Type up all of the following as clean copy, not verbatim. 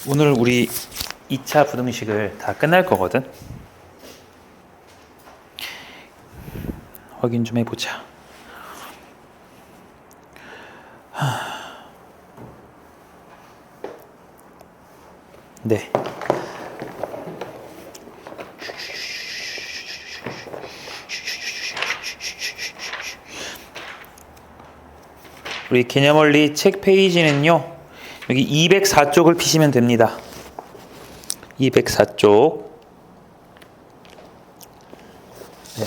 오늘 우리 2차 부등식을 다 끝날 거거든. 확인 좀 해보자. 네. 우리 개념원리 책 페이지는요, 여기 204쪽을 피시면 됩니다. 204쪽. 네.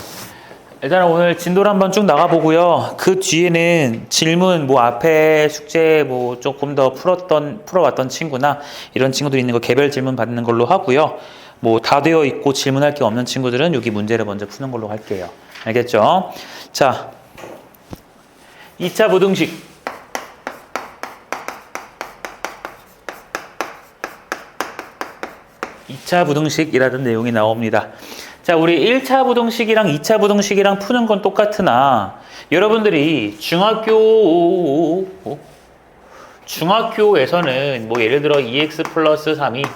일단 오늘 진도를 한번 쭉 나가보고요. 그 뒤에는 질문, 뭐 앞에 숙제 뭐 조금 더 풀어왔던 친구나 이런 친구들 있는 거 개별 질문 받는 걸로 하고요. 뭐 다 되어 있고 질문할 게 없는 친구들은 여기 문제를 먼저 푸는 걸로 할게요. 알겠죠? 자, 2차 부등식. 2차 부등식이라는 내용이 나옵니다. 자, 우리 1차 부등식이랑 2차 부등식이랑 푸는 건 똑같으나 여러분들이 중학교에서는 뭐 예를 들어 2x 플러스 3이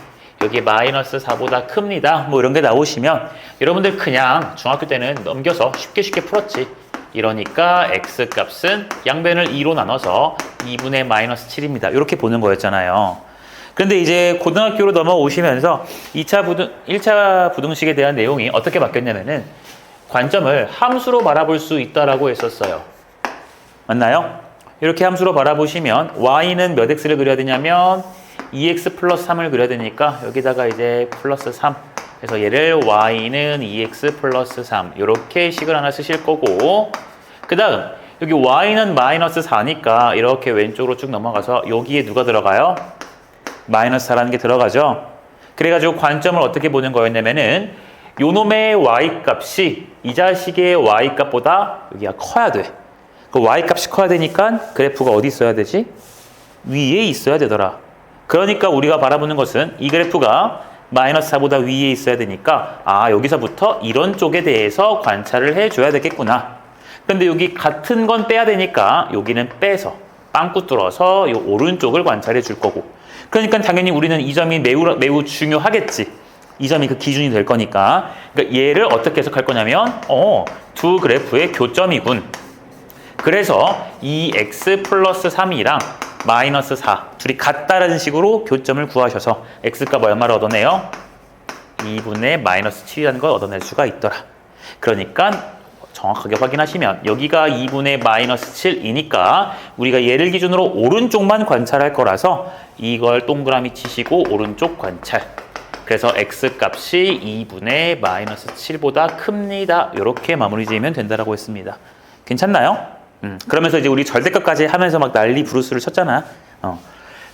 여기 마이너스 4보다 큽니다. 뭐 이런 게 나오시면 여러분들 그냥 중학교 때는 넘겨서 쉽게 풀었지. 이러니까 x 값은 양변을 2로 나눠서 2분의 마이너스 7입니다. 이렇게 보는 거였잖아요. 그런데 이제 고등학교로 넘어오시면서 1차 부등식에 대한 내용이 어떻게 바뀌었냐면은 관점을 함수로 바라볼 수 있다라고 했었어요. 맞나요? 이렇게 함수로 바라보시면 y는 몇 x를 그려야 되냐면 2x 플러스 3을 그려야 되니까 여기다가 이제 플러스 3. 그래서 얘를 y는 2x 플러스 3 이렇게 식을 하나 쓰실 거고, 그 다음 여기 y는 마이너스 4니까 이렇게 왼쪽으로 쭉 넘어가서 여기에 누가 들어가요? 마이너스 4라는 게 들어가죠. 그래가지고 관점을 어떻게 보는 거였냐면은 요놈의 y값이 이 자식의 y값보다 여기가 커야 돼. 그 y값이 커야 되니까 그래프가 어디 있어야 되지? 위에 있어야 되더라. 그러니까 우리가 바라보는 것은 이 그래프가 마이너스 4보다 위에 있어야 되니까 여기서부터 이런 쪽에 대해서 관찰을 해줘야 되겠구나. 근데 여기 같은 건 빼야 되니까 여기는 빼서 빵꾸 뚫어서 이 오른쪽을 관찰해 줄 거고, 그러니까 당연히 우리는 이 점이 매우 중요하겠지. 이 점이 그 기준이 될 거니까. 그러니까 얘를 어떻게 해석할 거냐면 두 그래프의 교점이군. 그래서 이 x 플러스 3이랑 마이너스 4 둘이 같다라는 식으로 교점을 구하셔서 x값 얼마를 얻어내요? 2분의 마이너스 7이라는 걸 얻어낼 수가 있더라. 그러니까 정확하게 확인하시면 여기가 2분의 마이너스 7이니까 우리가 얘를 기준으로 오른쪽만 관찰할 거라서 이걸 동그라미 치시고 오른쪽 관찰. 그래서 x값이 2분의 마이너스 7보다 큽니다. 이렇게 마무리 지으면 된다라고 했습니다. 괜찮나요? 그러면서 이제 우리 절대값까지 하면서 막 난리 부르스를 쳤잖아.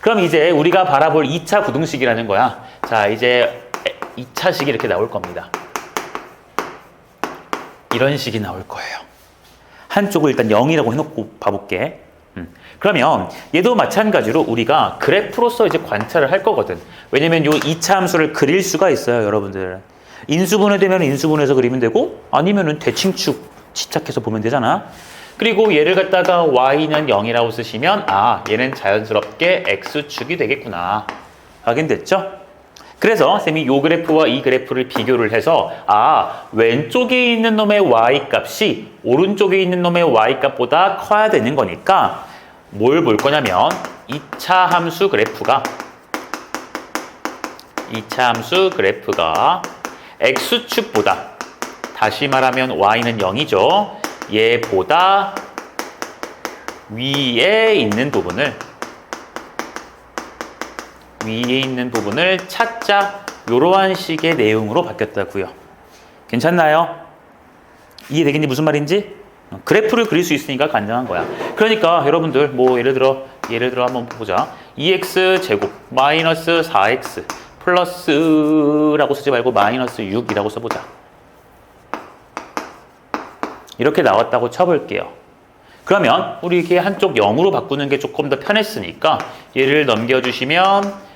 그럼 이제 우리가 바라볼 2차 부등식이라는 거야. 자, 이제 2차식이 이렇게 나올 겁니다. 이런 식이 나올 거예요. 한쪽을 일단 0이라고 해놓고 봐볼게. 그러면 얘도 마찬가지로 우리가 그래프로서 이제 관찰을 할 거거든. 왜냐면 요 2차 함수를 그릴 수가 있어요, 여러분들. 인수분해 되면 인수분해서 그리면 되고, 아니면은 대칭축 집착해서 보면 되잖아. 그리고 얘를 갖다가 y는 0이라고 쓰시면 얘는 자연스럽게 x축이 되겠구나. 확인됐죠? 그래서 쌤이 이 그래프와 이 그래프를 비교를 해서 왼쪽에 있는 놈의 y값이 오른쪽에 있는 놈의 y값보다 커야 되는 거니까 뭘 볼 거냐면 2차 함수 그래프가 x축보다, 다시 말하면 y는 0이죠. 얘보다 위에 있는 부분을 찾자. 이러한 식의 내용으로 바뀌었다고요. 괜찮나요? 이해되겠니? 무슨 말인지? 그래프를 그릴 수 있으니까 간단한 거야. 그러니까 여러분들 뭐 예를 들어 한번 보자. 2x 제곱 마이너스 4x 플러스라고 쓰지 말고 마이너스 6이라고 써보자. 이렇게 나왔다고 쳐볼게요. 그러면 우리 이렇게 한쪽 0으로 바꾸는 게 조금 더 편했으니까 얘를 넘겨주시면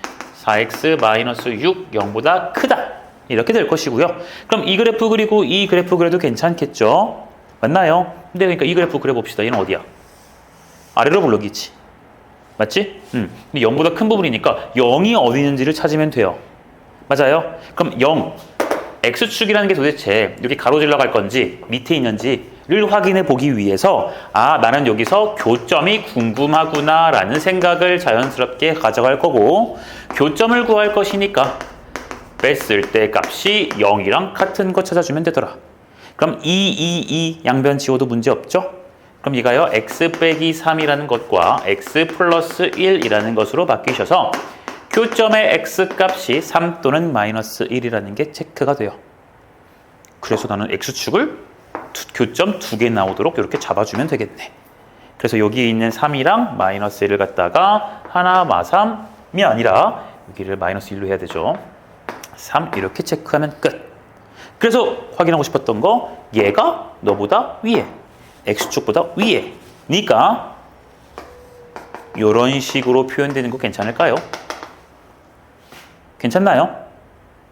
4x 마이너스 6 0보다 크다. 이렇게 될 것이고요. 그럼 이 그래프 그리고 이 그래프 그려도 괜찮겠죠? 맞나요? 근데 그러니까 이 그래프 그려봅시다. 얘는 어디야? 아래로 블록이지. 맞지? 근데 0보다 큰 부분이니까 0이 어디 있는지를 찾으면 돼요. 맞아요? 그럼 0, x축이라는 게 도대체 여기 가로질러 갈 건지 밑에 있는지를 확인해 보기 위해서 아, 나는 여기서 교점이 궁금하구나 라는 생각을 자연스럽게 가져갈 거고 교점을 구할 것이니까 뺐을 때 값이 0이랑 같은 거 찾아주면 되더라. 그럼 2 양변 지워도 문제 없죠? 그럼 이가요 x 빼기 3이라는 것과 x 플러스 1이라는 것으로 바뀌셔서 교점의 x 값이 3 또는 마이너스 1이라는 게 체크가 돼요. 그래서 나는 x축을 교점 2개 나오도록 이렇게 잡아주면 되겠네. 그래서 여기에 있는 3이랑 마이너스 1을 갖다가 하나 마3이 아니라 여기를 마이너스 1로 해야 되죠. 3 이렇게 체크하면 끝. 그래서 확인하고 싶었던 거 얘가 너보다 위에 x축보다 위에 니까 이런 식으로 표현되는 거 괜찮을까요? 괜찮나요?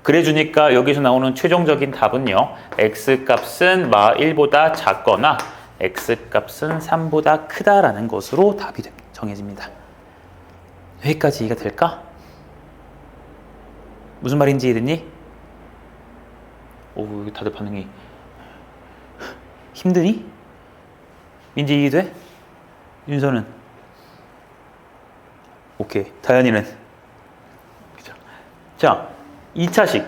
그래 주니까 여기서 나오는 최종적인 답은요 x값은 마 1보다 작거나 x값은 3보다 크다라는 것으로 답이 정해집니다. 여기까지 이해가 될까? 무슨 말인지 이해됐니? 오, 다들 반응이 힘드니? 민지 이해돼? 윤서는? 오케이. 다현이는? 자, 2차식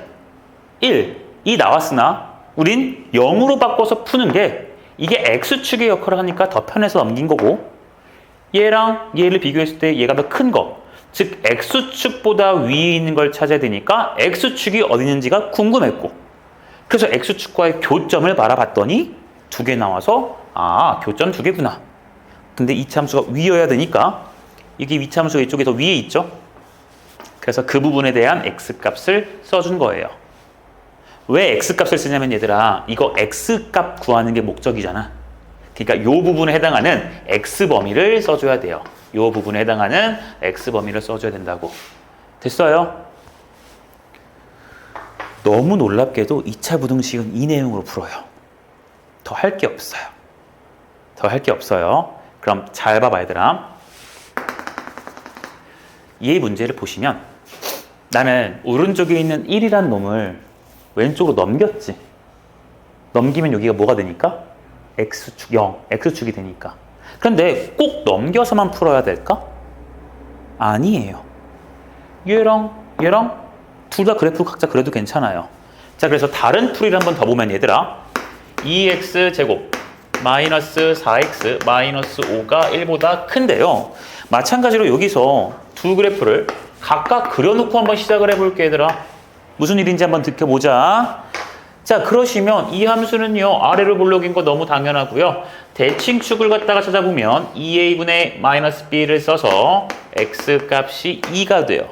1이 나왔으나 우린 0으로 바꿔서 푸는 게 이게 x축의 역할을 하니까 더 편해서 넘긴 거고 얘랑 얘를 비교했을 때 얘가 더 큰 거, 즉 x축보다 위에 있는 걸 찾아야 되니까 x축이 어디 있는지가 궁금했고 그래서 x축과의 교점을 바라봤더니 2개 나와서 아, 교점 2개구나. 근데 이차함수가 위여야 되니까 이게 위차함수가 이쪽에 더 위에 있죠? 그래서 그 부분에 대한 x값을 써준 거예요. 왜 x값을 쓰냐면 얘들아 이거 x값 구하는 게 목적이잖아. 그러니까 이 부분에 해당하는 x범위를 써줘야 돼요. 이 부분에 해당하는 x범위를 써줘야 된다고. 됐어요? 너무 놀랍게도 2차 부등식은 이 내용으로 풀어요. 더 할 게 없어요. 더 할 게 없어요. 그럼 잘 봐봐 얘들아. 이 문제를 보시면 나는 오른쪽에 있는 1이라는 놈을 왼쪽으로 넘겼지. 넘기면 여기가 뭐가 되니까? x축 0, x축이 되니까. 그런데 꼭 넘겨서만 풀어야 될까? 아니에요. 얘랑 둘 다 그래프 각자 그래도 괜찮아요. 자, 그래서 다른 풀이를 한번 더 보면 얘들아 2x제곱 마이너스 4x 마이너스 5가 1보다 큰데요. 마찬가지로 여기서 두 그래프를 각각 그려놓고 한번 시작을 해볼게 얘들아. 무슨 일인지 한번 느껴보자. 자, 그러시면 이 함수는요 아래로 볼록인 거 너무 당연하고요. 대칭축을 갖다가 찾아보면 2a분의 마이너스 b를 써서 x값이 2가 돼요.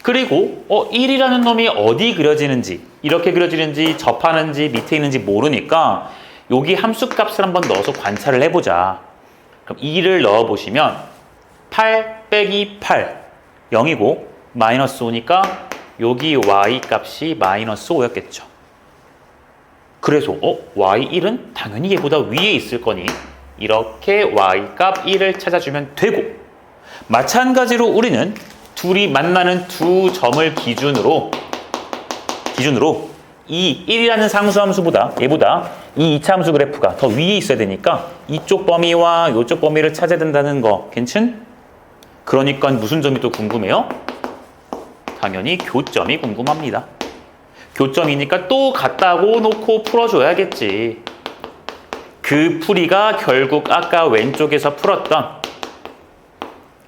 그리고 1이라는 놈이 어디 그려지는지 이렇게 그려지는지 접하는지 밑에 있는지 모르니까 여기 함수값을 한번 넣어서 관찰을 해보자. 그럼 2를 넣어보시면 8 빼기 8 0이고 마이너스 5니까 여기 y값이 마이너스 5였겠죠. 그래서 y1은 당연히 얘보다 위에 있을 거니 이렇게 y값 1을 찾아주면 되고 마찬가지로 우리는 둘이 만나는 두 점을 기준으로 이 1이라는 상수함수보다 얘보다 이 2차 함수 그래프가 더 위에 있어야 되니까 이쪽 범위와 이쪽 범위를 찾아야 된다는 거 괜찮? 그러니까 무슨 점이 또 궁금해요? 당연히 교점이 궁금합니다. 교점이니까 또 갖다고 놓고 풀어줘야겠지. 그 풀이가 결국 아까 왼쪽에서 풀었던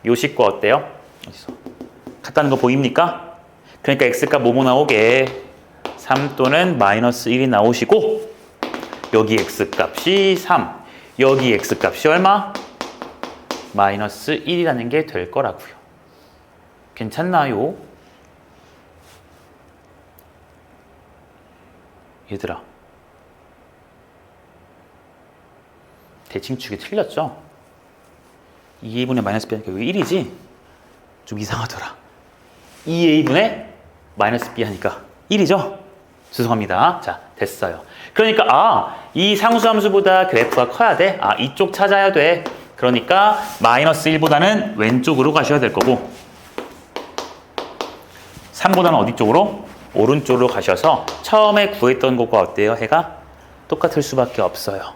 요식과 어때요? 어디서? 같다는 거 보입니까? 그러니까 x값 뭐뭐 나오게 3 또는 마이너스 1이 나오시고 여기 x값이 3 여기 x값이 얼마? 마이너스 1이라는 게 될 거라고요. 괜찮나요? 얘들아 대칭축이 틀렸죠? 2a분의 마이너스 b 하니까 여기 1이지? 좀 이상하더라. 2a분의 마이너스 b 하니까 1이죠? 죄송합니다. 자, 됐어요. 그러니까 이 상수함수보다 그래프가 커야 돼? 이쪽 찾아야 돼? 그러니까 마이너스 1보다는 왼쪽으로 가셔야 될 거고 3보다는 어디 쪽으로? 오른쪽으로 가셔서 처음에 구했던 것과 어때요? 해가 똑같을 수밖에 없어요.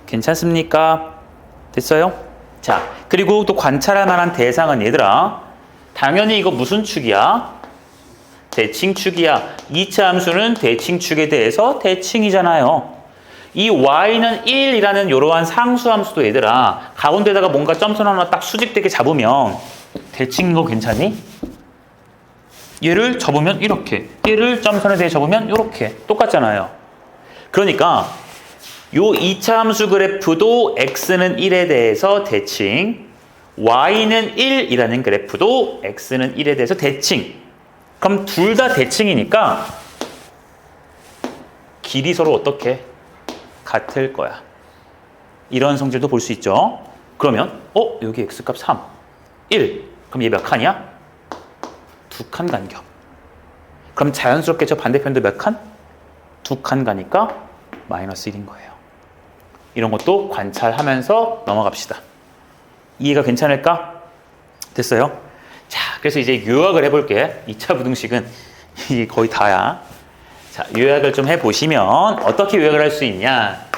괜찮습니까? 됐어요? 자, 그리고 또 관찰할 만한 대상은 얘들아 당연히 이거 무슨 축이야? 대칭축이야. 2차 함수는 대칭축에 대해서 대칭이잖아요. 이 y는 1이라는 이러한 상수함수도 얘들아 가운데다가 뭔가 점선 하나 딱 수직되게 잡으면 대칭인 거 괜찮니? 얘를 접으면 이렇게 얘를 점선에 대해 접으면 이렇게 똑같잖아요. 그러니까 요 2차 함수 그래프도 x는 1에 대해서 대칭 y는 1이라는 그래프도 x는 1에 대해서 대칭 그럼 둘 다 대칭이니까 길이 서로 어떻게? 같을 거야. 이런 성질도 볼 수 있죠. 그러면 여기 x값 3, 1. 그럼 얘 몇 칸이야? 2칸 간격. 그럼 자연스럽게 저 반대편도 몇 칸? 2칸 가니까 마이너스 1인 거예요. 이런 것도 관찰하면서 넘어갑시다. 이해가 괜찮을까? 됐어요? 자, 그래서 이제 요약을 해볼게. 2차 부등식은 이게 거의 다야. 자, 요약을 좀 해보시면 어떻게 요약을 할 수 있냐?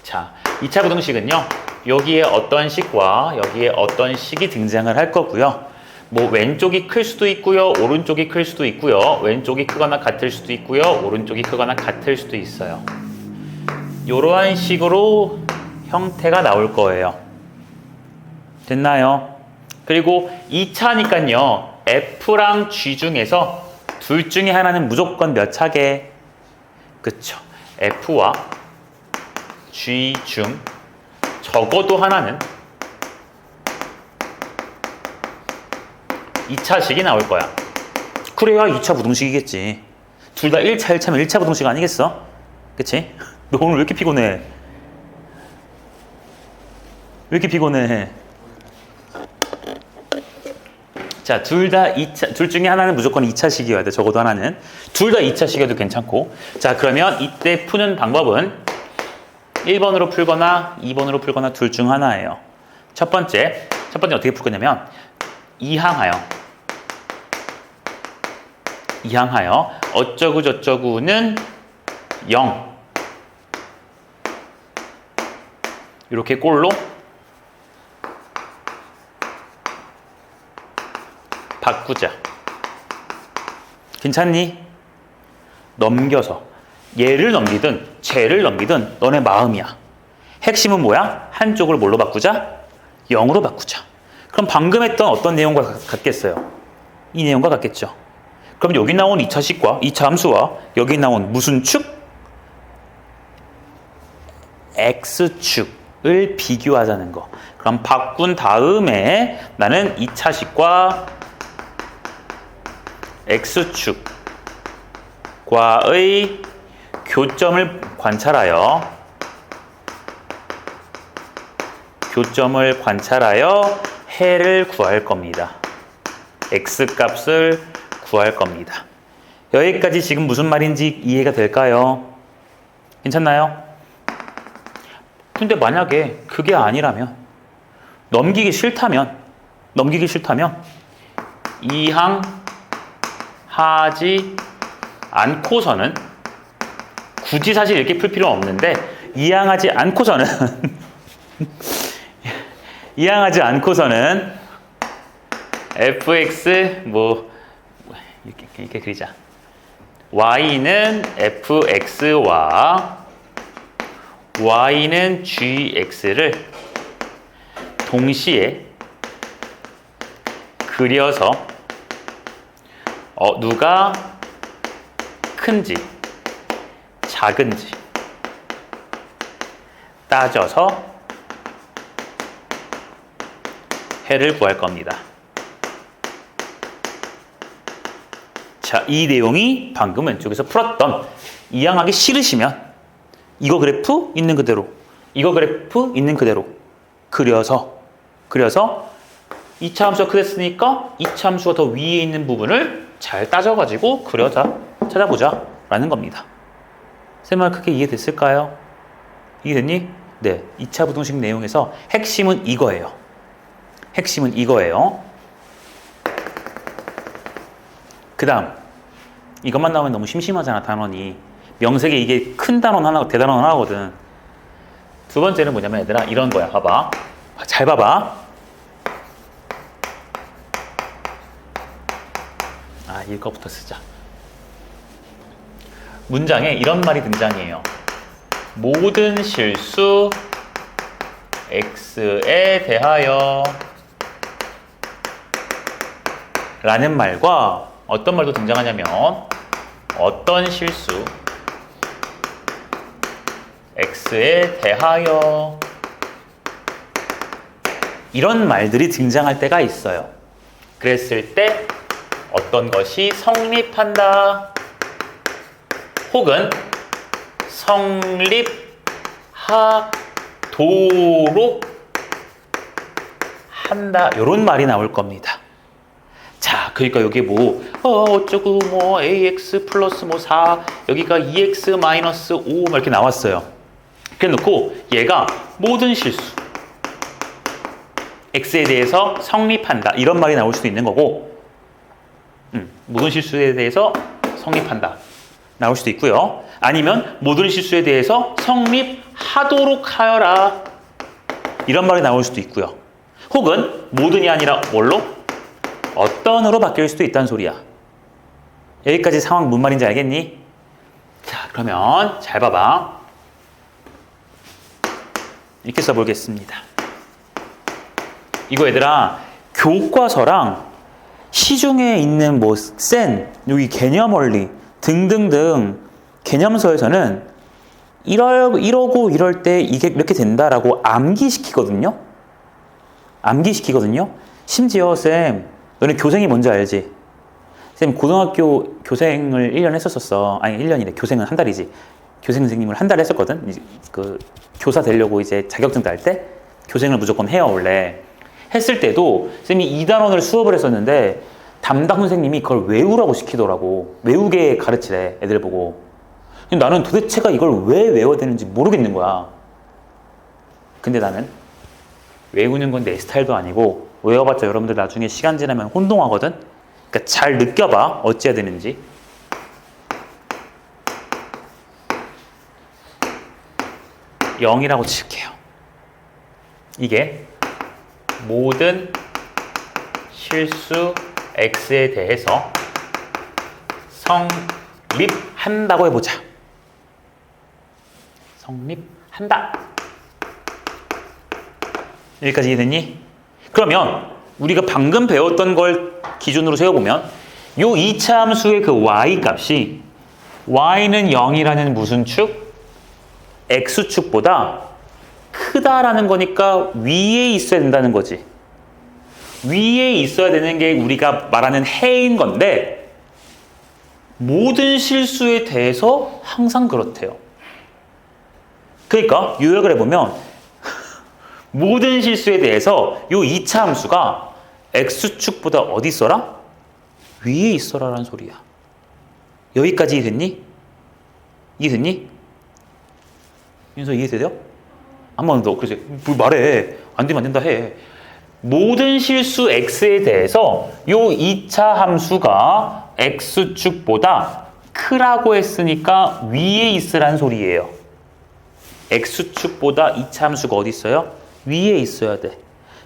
자, 2차 부등식은요. 여기에 어떤 식과 여기에 어떤 식이 등장을 할 거고요. 뭐 왼쪽이 클 수도 있고요. 오른쪽이 클 수도 있고요. 왼쪽이 크거나 같을 수도 있고요. 오른쪽이 크거나 같을 수도 있어요. 이러한 식으로 형태가 나올 거예요. 됐나요? 그리고 2차니까요. F랑 G 중에서 둘 중에 하나는 무조건 몇 차게? 그쵸. F와 G 중 적어도 하나는 2차식이 나올 거야. 그래야 2차 부등식이겠지. 둘 다 1차, 1차면 1차 부등식 아니겠어? 그치? 너 오늘 왜 이렇게 피곤해? 왜 이렇게 피곤해? 자, 둘 중에 하나는 무조건 2차식이어야 돼. 적어도 하나는. 둘 다 2차식이어도 괜찮고. 자, 그러면 이때 푸는 방법은 1번으로 풀거나 2번으로 풀거나 둘 중 하나예요. 첫 번째 어떻게 풀 거냐면 이항하여 어쩌고 저쩌고는 0 이렇게 꼴로 바꾸자. 괜찮니? 넘겨서 얘를 넘기든 쟤를 넘기든 너네 마음이야. 핵심은 뭐야? 한쪽을 뭘로 바꾸자? 0으로 바꾸자. 그럼 방금 했던 어떤 내용과 같겠어요? 이 내용과 같겠죠. 그럼 여기 나온 2차식과 2차 함수와 여기 나온 무슨 축? X축을 비교하자는 거. 그럼 바꾼 다음에 나는 2차식과 X축과의 교점을 관찰하여 해를 구할 겁니다. X값을 구할 겁니다. 여기까지 지금 무슨 말인지 이해가 될까요? 괜찮나요? 근데 만약에 그게 아니라면 넘기기 싫다면 이항하지 않고서는 굳이 사실 이렇게 풀 필요는 없는데 이항하지 않고서는 fx 이렇게 그리자. y는 fx와 y는 gx를 동시에 그려서 누가 큰지 작은지 따져서 해를 구할 겁니다. 자, 이 내용이 방금 왼쪽에서 풀었던 이항하기 싫으시면 이거 그래프 있는 그대로 그려서 2차 함수가 그랬으니까 2차 함수가 더 위에 있는 부분을 잘 따져가지고 찾아보자 라는 겁니다. 쌤말 크게 이해됐을까요? 이해됐니? 네. 2차 부등식 내용에서 핵심은 이거예요. 핵심은 이거예요. 그 다음 이것만 나오면 너무 심심하잖아. 단원이 명색에 이게 큰 단원 하나 대단원 하나거든. 두 번째는 뭐냐면 얘들아 이런 거야. 봐봐. 잘 봐봐. 이거부터 쓰자. 문장에 이런 말이 등장해요. 모든 실수 x에 대하여 라는 말과 어떤 말도 등장하냐면 어떤 실수 x에 대하여 이런 말들이 등장할 때가 있어요. 그랬을 때 어떤 것이 성립한다 혹은 성립하도록 한다 이런 말이 나올 겁니다. 자, 그러니까 여기 뭐 어쩌고 뭐 ax 플러스 뭐 4 여기가 2x 마이너스 5 이렇게 나왔어요. 그래 놓고 얘가 모든 실수 x에 대해서 성립한다 이런 말이 나올 수도 있는 거고 모든 실수에 대해서 성립한다 나올 수도 있고요. 아니면 모든 실수에 대해서 성립하도록 하여라 이런 말이 나올 수도 있고요. 혹은 모든이 아니라 뭘로? 어떤으로 바뀔 수도 있다는 소리야. 여기까지 상황 뭔 말인지 알겠니? 자, 그러면 잘 봐봐. 이렇게 써보겠습니다. 이거 얘들아 교과서랑 시중에 있는 뭐 센, 여기 개념 원리 등등등 개념서에서는 이러고 이럴 때 이게 이렇게 된다라고 암기시키거든요. 심지어 쌤, 너네 교생이 뭔지 알지? 쌤 고등학교 교생을 1년 했었었어. 아니 1년이래. 교생은 한 달이지. 교생 선생님을 한 달 했었거든. 그 교사 되려고 이제 자격증 딸 때 교생을 무조건 해요 원래. 했을 때도 쌤이 2단원을 수업을 했었는데 담당 선생님이 그걸 외우라고 시키더라고. 외우게 가르치래 애들 보고. 근데 나는 도대체가 이걸 왜 외워야 되는지 모르겠는 거야. 근데 나는 외우는 건 내 스타일도 아니고 외워봤자 여러분들 나중에 시간 지나면 혼동하거든. 그러니까 잘 느껴봐 어찌해야 되는지. (0이라고) 칠게요. 이게 모든 실수 x에 대해서 성립한다고 해보자. 성립한다. 여기까지 이해됐니? 그러면 우리가 방금 배웠던 걸 기준으로 세워보면 요 2차 함수의 그 y 값이 y는 0이라는 무슨 축? x축보다 크다라는 거니까 위에 있어야 된다는 거지. 위에 있어야 되는 게 우리가 말하는 해인 건데 모든 실수에 대해서 항상 그렇대요. 그러니까 요약을 해보면 모든 실수에 대해서 요 2차 함수가 x축보다 어디 있어라? 위에 있어라라는 소리야. 여기까지 이해됐니? 이해됐니? 윤서 이해돼요? 한 번 더. 그래서 뭘 말해. 안 되면 안 된다 해. 모든 실수 x에 대해서 요 2차 함수가 x축보다 크라고 했으니까 위에 있으란 소리예요. x축보다 2차 함수가 어디 있어요? 위에 있어야 돼.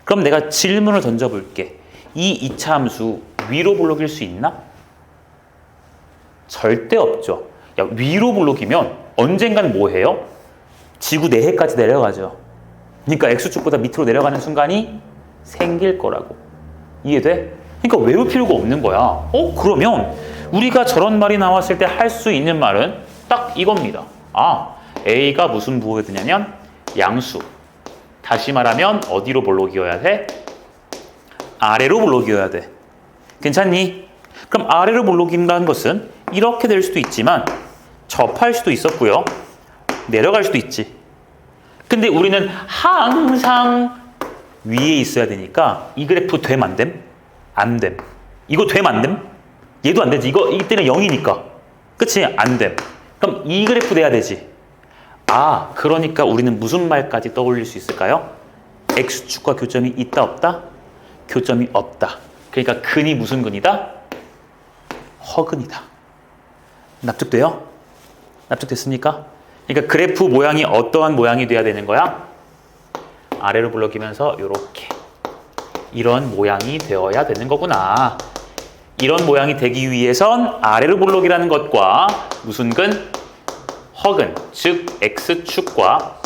그럼 내가 질문을 던져볼게. 이 2차 함수 위로 블록일 수 있나? 절대 없죠. 야, 위로 블록이면 언젠간 뭐 해요? 지구 내해까지 내려가죠. 그러니까 x축보다 밑으로 내려가는 순간이 생길 거라고. 이해돼? 그러니까 외울 필요가 없는 거야. 그러면 우리가 저런 말이 나왔을 때 할 수 있는 말은 딱 이겁니다. A가 무슨 부호가 되냐면 양수. 다시 말하면 어디로 블록이어야 돼? 아래로 블록이어야 돼. 괜찮니? 그럼 아래로 블록인다는 것은 이렇게 될 수도 있지만 접할 수도 있었고요. 내려갈 수도 있지. 근데 우리는 항상 위에 있어야 되니까 이 그래프 됨 안 됨? 안 됨. 이거 됨 안 됨? 얘도 안 되지. 이때는 0이니까. 그치? 안 됨. 그럼 이 그래프 돼야 되지. 아, 그러니까 우리는 무슨 말까지 떠올릴 수 있을까요? X축과 교점이 있다 없다? 교점이 없다. 그러니까 근이 무슨 근이다? 허근이다. 납득돼요? 납득됐습니까? 그러니까 그래프 모양이 어떠한 모양이 돼야 되는 거야? 아래로 블럭이면서 이렇게 이런 모양이 되어야 되는 거구나. 이런 모양이 되기 위해선 아래로 블록이라는 것과 무슨 근? 허근, 즉 X축과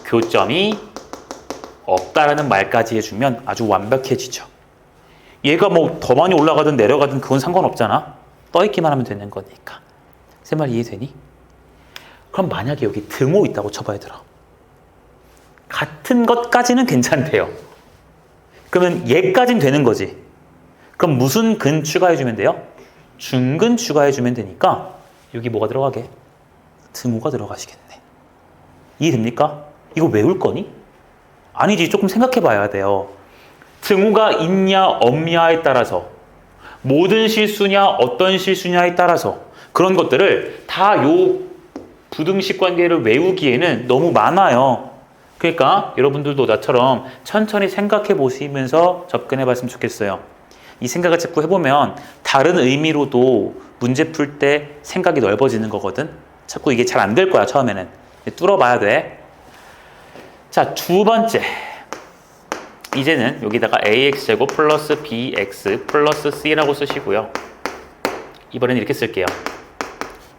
교점이 없다라는 말까지 해주면 아주 완벽해지죠. 얘가 뭐 더 많이 올라가든 내려가든 그건 상관없잖아. 떠있기만 하면 되는 거니까. 세 말 이해되니? 그럼 만약에 여기 등호 있다고 쳐봐 얘들아. 같은 것까지는 괜찮대요. 그러면 얘까지는 되는 거지. 그럼 무슨 근 추가해주면 돼요? 중근 추가해주면 되니까 여기 뭐가 들어가게? 등호가 들어가시겠네. 이해됩니까? 이거 외울 거니? 아니지. 조금 생각해 봐야 돼요. 등호가 있냐 없냐에 따라서 모든 실수냐 어떤 실수냐에 따라서 그런 것들을 다 요 부등식 관계를 외우기에는 너무 많아요. 그러니까 여러분들도 나처럼 천천히 생각해 보시면서 접근해 봤으면 좋겠어요. 이 생각을 자꾸 해보면 다른 의미로도 문제 풀 때 생각이 넓어지는 거거든. 자꾸 이게 잘 안 될 거야 처음에는. 뚫어봐야 돼. 자, 두 번째. 이제는 여기다가 ax제곱 플러스 bx 플러스 c라고 쓰시고요. 이번엔 이렇게 쓸게요.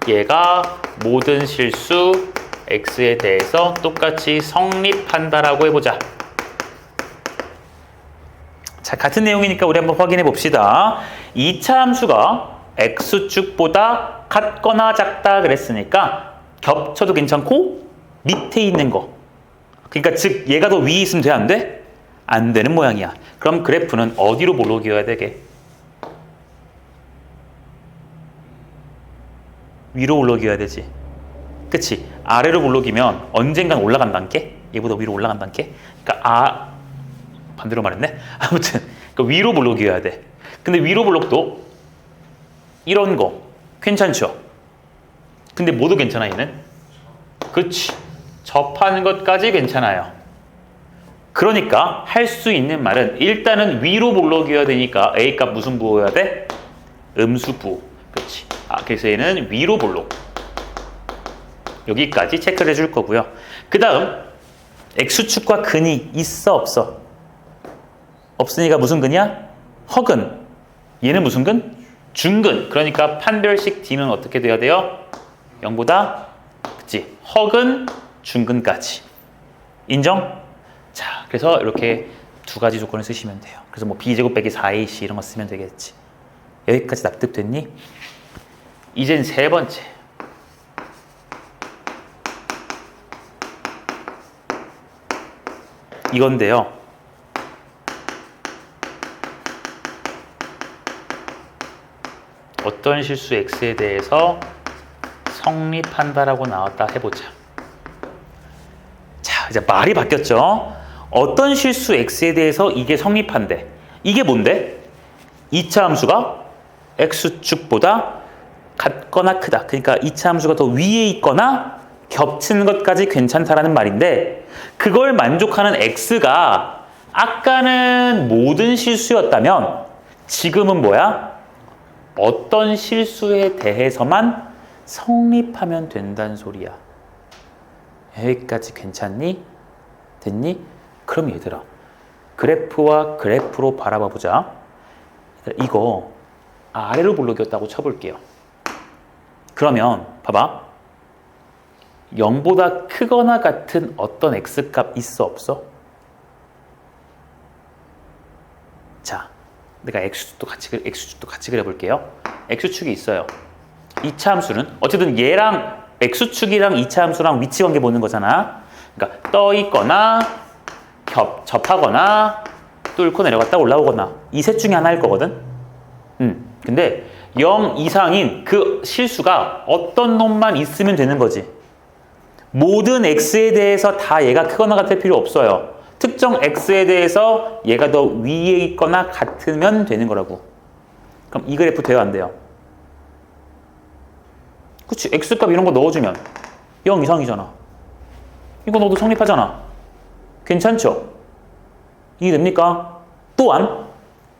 얘가 모든 실수 x에 대해서 똑같이 성립한다라고 해보자. 자, 같은 내용이니까 우리 한번 확인해 봅시다. 2차 함수가 x축보다 같거나 작다 그랬으니까 겹쳐도 괜찮고 밑에 있는 거. 그러니까 즉 얘가 더 위에 있으면 돼? 안 돼? 안 되는 모양이야. 그럼 그래프는 어디로 볼록이어야 되게? 위로 올라가야 되지. 그치? 아래로 볼록이면 언젠간 올라간다는 게? 얘보다 위로 올라간다는 게? 그러니까 반대로 말했네? 아무튼 그러니까 위로 볼록이어야 돼. 근데 위로 볼록도 이런 거 괜찮죠? 근데 모두 괜찮아 얘는? 그치? 접하는 것까지 괜찮아요. 그러니까 할 수 있는 말은 일단은 위로 볼록이어야 되니까 A값 무슨 부호여야 돼? 음수 부호. 그치? 그래서 얘는 위로 볼록. 여기까지 체크를 해줄 거고요. 그 다음 X축과 근이 있어 없어? 없으니까 무슨 근이야? 허근. 얘는 무슨 근? 중근. 그러니까 판별식 D는 어떻게 돼야 돼요? 0보다 그치? 허근, 중근까지. 인정? 자, 그래서 이렇게 두 가지 조건을 쓰시면 돼요. 그래서 뭐 B제곱 빼기 4AC 이런 거 쓰면 되겠지. 여기까지 납득됐니? 이젠 세 번째. 이건데요. 어떤 실수 X에 대해서 성립한다라고 나왔다 해보자. 자, 이제 말이 바뀌었죠. 어떤 실수 X에 대해서 이게 성립한대. 이게 뭔데? 2차 함수가 X축보다 같거나 크다. 그러니까 2차 함수가 더 위에 있거나 겹치는 것까지 괜찮다라는 말인데 그걸 만족하는 X가 아까는 모든 실수였다면 지금은 뭐야? 어떤 실수에 대해서만 성립하면 된다는 소리야. 여기까지 괜찮니? 됐니? 그럼 얘들아 그래프와 그래프로 바라봐 보자. 이거 아래로 볼록이었다고 쳐볼게요. 그러면 봐봐. 0보다 크거나 같은 어떤 x값 있어 없어? 자, 내가 x축도 같이 그려볼게요. x축이 있어요. 2차 함수는 어쨌든 얘랑 x축이랑 2차 함수랑 위치 관계 보는 거잖아. 그러니까 떠 있거나 접하거나 뚫고 내려갔다 올라오거나 이 셋 중에 하나일 거거든. 근데 0 이상인 그 실수가 어떤 놈만 있으면 되는 거지. 모든 x에 대해서 다 얘가 크거나 같을 필요 없어요. 특정 x에 대해서 얘가 더 위에 있거나 같으면 되는 거라고. 그럼 이 그래프 돼요 안 돼요? 그치? X값 이런 거 넣어주면 0 이상이잖아. 이거 넣어도 성립하잖아. 괜찮죠? 이해됩니까? 또한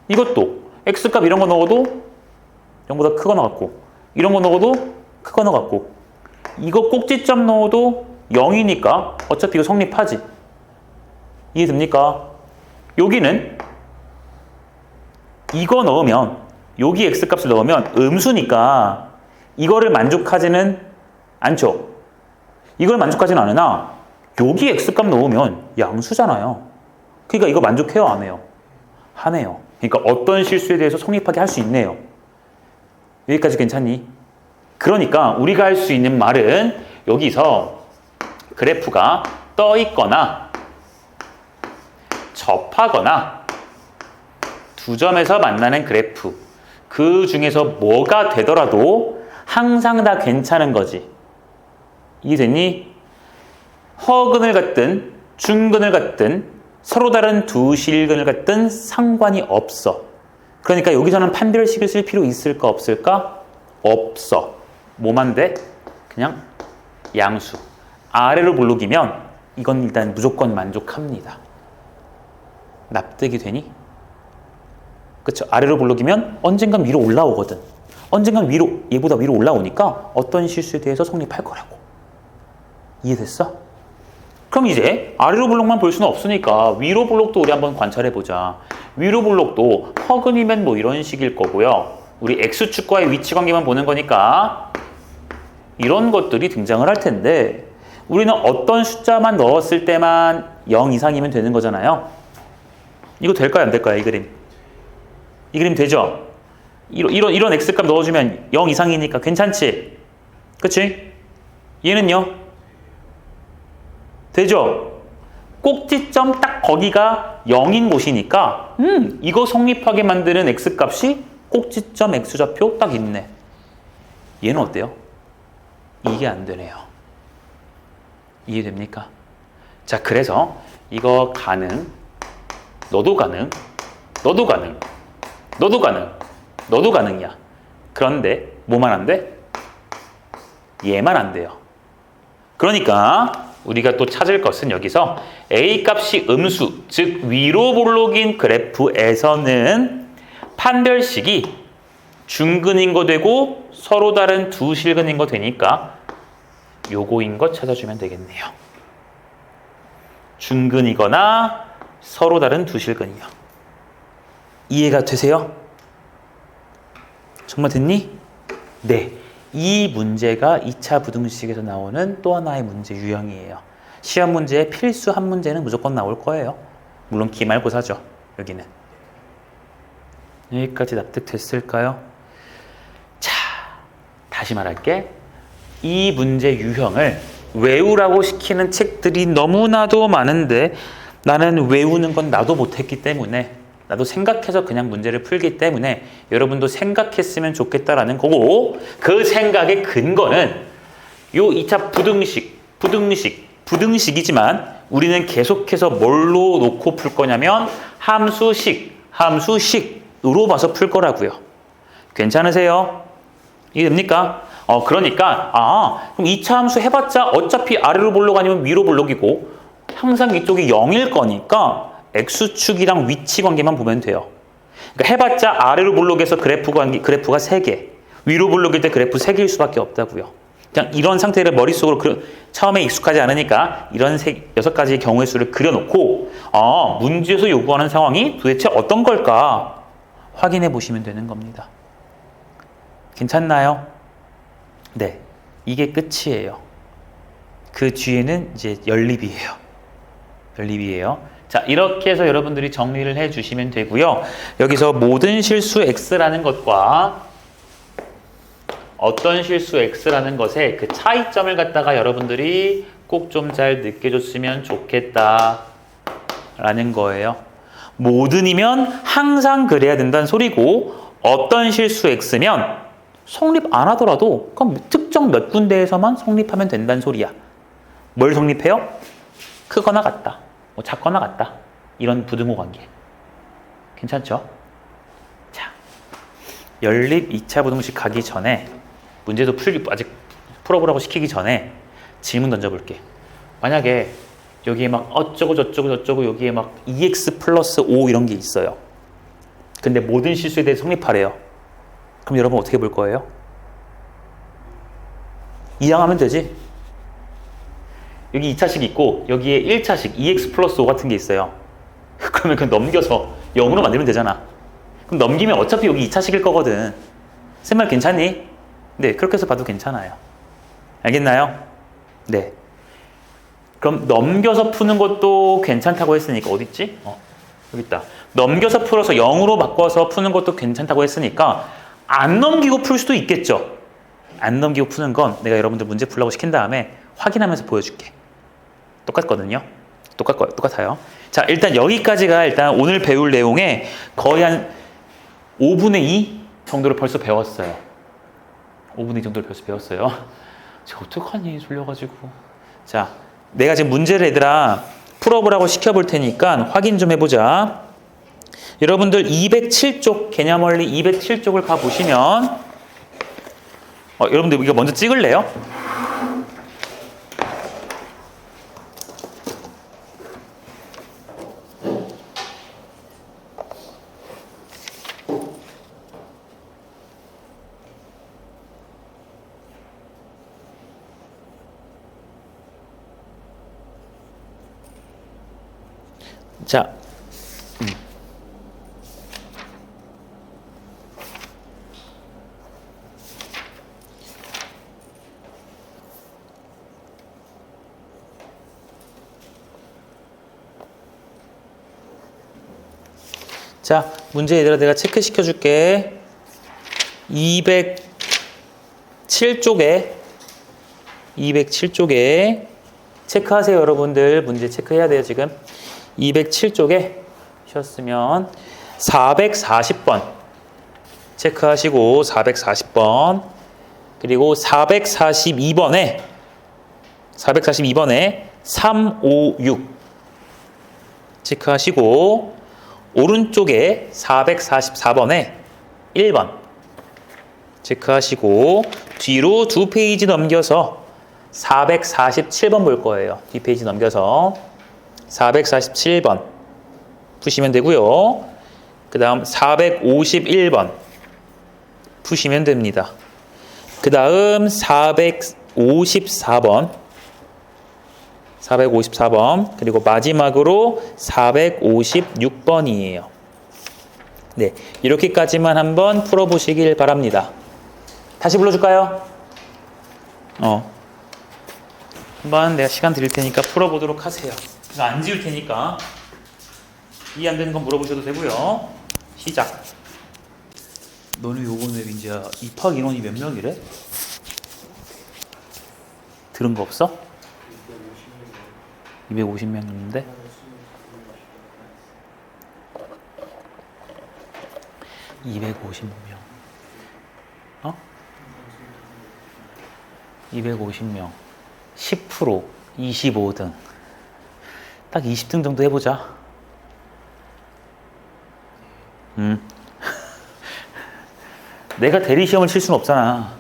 이것도 X값 이런 거 넣어도 0보다 크거나 같고, 이런 거 넣어도 크거나 같고, 이거 꼭지점 넣어도 0이니까 어차피 이거 성립하지. 이해됩니까? 여기는 이거 넣으면, 여기 X값을 넣으면 음수니까 이거를 만족하지는 않죠. 이걸 만족하지는 않으나 여기 X값 넣으면 양수잖아요. 그러니까 이거 만족해요, 안 해요? 하네요. 그러니까 어떤 실수에 대해서 성립하게 할 수 있네요. 여기까지 괜찮니? 그러니까 우리가 할 수 있는 말은 여기서 그래프가 떠 있거나 접하거나 두 점에서 만나는 그래프, 그 중에서 뭐가 되더라도 항상 다 괜찮은 거지. 이해됐니? 허근을 갖든 중근을 갖든 서로 다른 두 실근을 갖든 상관이 없어. 그러니까 여기서는 판별식을 쓸 필요 있을까 없을까? 없어. 뭐만 돼? 그냥 양수. 아래로 볼록이면 이건 일단 무조건 만족합니다. 납득이 되니? 그쵸? 아래로 볼록이면 언젠간 위로 올라오거든. 언젠간 위로, 얘보다 위로 올라오니까 어떤 실수에 대해서 성립할 거라고. 이해됐어? 그럼 이제 아래로 볼록만 볼 수는 없으니까 위로 볼록도 우리 한번 관찰해보자. 위로 볼록도 허근이면 뭐 이런 식일 거고요. 우리 X축과의 위치 관계만 보는 거니까 이런 것들이 등장을 할 텐데, 우리는 어떤 숫자만 넣었을 때만 0 이상이면 되는 거잖아요. 이거 될까요, 안 될까요, 이 그림? 이 그림 되죠? 이런 X값 넣어주면 0 이상이니까 괜찮지? 그치? 얘는요? 되죠? 꼭지점 딱 거기가 0인 곳이니까 이거 성립하게 만드는 X값이 꼭지점 X좌표 딱 있네. 얘는 어때요? 이게 안 되네요. 이해됩니까? 자, 그래서 이거 가능, 너도 가능, 너도 가능, 너도 가능, 너도 가능이야. 그런데 뭐만 안 돼? 얘만 안 돼요. 그러니까 우리가 또 찾을 것은 여기서 A값이 음수, 즉 위로 볼록인 그래프에서는 판별식이 중근인 거 되고 서로 다른 두 실근인 거 되니까 요거인 거 찾아주면 되겠네요. 중근이거나 서로 다른 두 실근이요. 이해가 되세요? 정말 됐니? 네. 이 문제가 2차 부등식에서 나오는 또 하나의 문제 유형이에요. 시험 문제의 필수 한 문제는 무조건 나올 거예요. 물론 기말고사죠, 여기는. 여기까지 납득됐을까요? 자, 다시 말할게. 이 문제 유형을 외우라고 시키는 책들이 너무나도 많은데 나는 외우는 건 나도 못했기 때문에, 나도 생각해서 그냥 문제를 풀기 때문에 여러분도 생각했으면 좋겠다라는 거고, 그 생각의 근거는 요 2차 부등식이지만 우리는 계속해서 뭘로 놓고 풀 거냐면 함수식으로 봐서 풀 거라고요. 괜찮으세요? 이해됩니까? 그러니까 그럼 2차 함수 해봤자 어차피 아래로 볼록 아니면 위로 볼록이고 항상 이쪽이 0일 거니까 X축이랑 위치 관계만 보면 돼요. 그러니까 해봤자 아래로 볼록에서 그래프가 3개, 위로 볼록일 때 그래프 3개일 수밖에 없다고요. 그냥 이런 상태를 머릿속으로 처음에 익숙하지 않으니까 이런 6가지의 경우의 수를 그려놓고 문제에서 요구하는 상황이 도대체 어떤 걸까 확인해 보시면 되는 겁니다. 괜찮나요? 네, 이게 끝이에요. 그 뒤에는 이제 연립이에요. 자, 이렇게 해서 여러분들이 정리를 해주시면 되고요. 여기서 모든 실수 X라는 것과 어떤 실수 X라는 것의 그 차이점을 갖다가 여러분들이 꼭 좀 잘 느껴줬으면 좋겠다라는 거예요. 모든이면 항상 그래야 된다는 소리고, 어떤 실수 X면 성립 안 하더라도 그럼 특정 몇 군데에서만 성립하면 된다는 소리야. 뭘 성립해요? 크거나 같다, 뭐 작거나 같다, 이런 부등호 관계. 괜찮죠? 자, 연립 2차 부등식 가기 전에 문제도 아직 풀어보라고 시키기 전에 질문 던져볼게. 만약에 여기에 막 어쩌고 저쩌고 저쩌고 여기에 막 2x 플러스 5 이런 게 있어요. 근데 모든 실수에 대해 성립하래요. 그럼 여러분 어떻게 볼 거예요? 이항하면 되지. 여기 2차식 있고 여기에 1차식 2x 플러스 5 같은 게 있어요. 그러면 그냥 넘겨서 0으로 만들면 되잖아. 그럼 넘기면 어차피 여기 2차식일 거거든. 쌤말 괜찮니? 네, 그렇게 해서 봐도 괜찮아요. 알겠나요? 네. 그럼 넘겨서 푸는 것도 괜찮다고 했으니까 어딨지? 여기 있다. 넘겨서 풀어서 0으로 바꿔서 푸는 것도 괜찮다고 했으니까 안 넘기고 풀 수도 있겠죠. 안 넘기고 푸는 건 내가 여러분들 문제 풀라고 시킨 다음에 확인하면서 보여줄게. 똑같거든요. 똑같아요. 자, 일단 여기까지가 일단 오늘 배울 내용의 거의 한 5분의 2 정도를 벌써 배웠어요. 5분의 2 정도를 벌써 배웠어요. 제가 어떡하니 졸려가지고. 자, 내가 지금 문제를 얘들아 풀어보라고 시켜볼 테니까 확인 좀 해보자. 여러분들 207쪽 개념원리 207쪽을 가보시면 여러분들 이거 먼저 찍을래요? 자, 자, 문제 얘들아 내가 체크시켜 줄게. 207쪽에 체크하세요. 여러분들 문제 체크해야 돼요. 지금 207쪽에 셨으면 440번 체크하시고 440번 그리고 442번에 356 체크하시고 오른쪽에 444번에 1번 체크하시고 뒤로 2페이지 넘겨서 447번 볼 거예요. 뒷페이지 넘겨서 447번 푸시면 되고요. 그 다음 451번 푸시면 됩니다. 그 다음 454번 그리고 마지막으로 456번이에요. 네, 이렇게까지만 한번 풀어보시길 바랍니다. 다시 불러줄까요? 한번 내가 시간 드릴 테니까 풀어보도록 하세요. 안 지울 테니까 이해 안 되는 건 물어보셔도 되고요. 시작. 너는 요거는 이제 입학 인원이 몇 명이래? 들은 거 없어? 250명인데 250명 250명 10% 25등 딱 20등 정도 해보자. 내가 대리시험을 칠 수는 없잖아.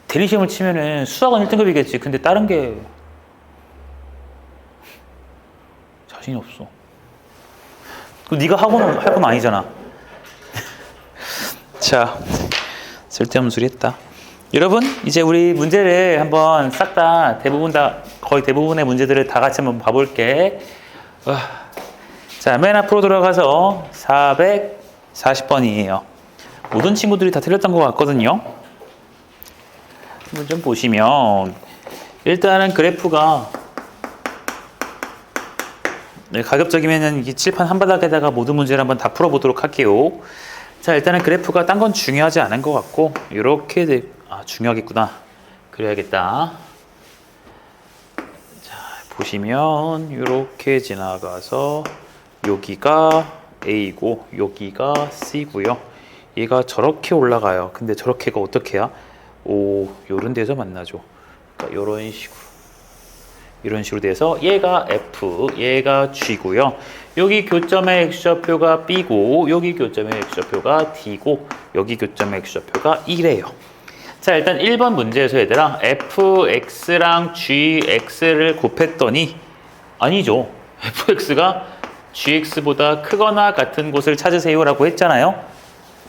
대리시험을 치면은 수학은 1등급이겠지. 근데 다른 게 자신이 없어. 그 네가 하고는 할 건 아니잖아. 자, 쓸데없는 소리 했다. 여러분, 이제 우리 문제를 한번 싹 다 거의 대부분의 문제들을 다 같이 한번 봐볼게. 자, 맨 앞으로 들어가서 440번이에요. 모든 친구들이 다 틀렸던 것 같거든요. 한번 좀 보시면 일단은 그래프가 가급적이면 이 칠판 한바닥에다가 모든 문제를 한번 다 풀어보도록 할게요. 자, 일단은 그래프가 딴 건 중요하지 않은 것 같고 이렇게 중요하겠구나. 그래야겠다. 자, 보시면 이렇게 지나가서 여기가 A고 여기가 C고요. 얘가 저렇게 올라가요. 근데 저렇게가 어떻게 해야? 요런 데서 만나죠. 그러니까 요런 식으로 이런 식으로 돼서 얘가 F, 얘가 G고요. 여기 교점의 X좌표가 B고 여기 교점의 X좌표가 D고 여기 교점의 X좌표가 1이에요. 자, 일단 1번 문제에서 얘들아 fx랑 gx를 곱했더니 아니죠. fx가 gx보다 크거나 같은 곳을 찾으세요 라고 했잖아요.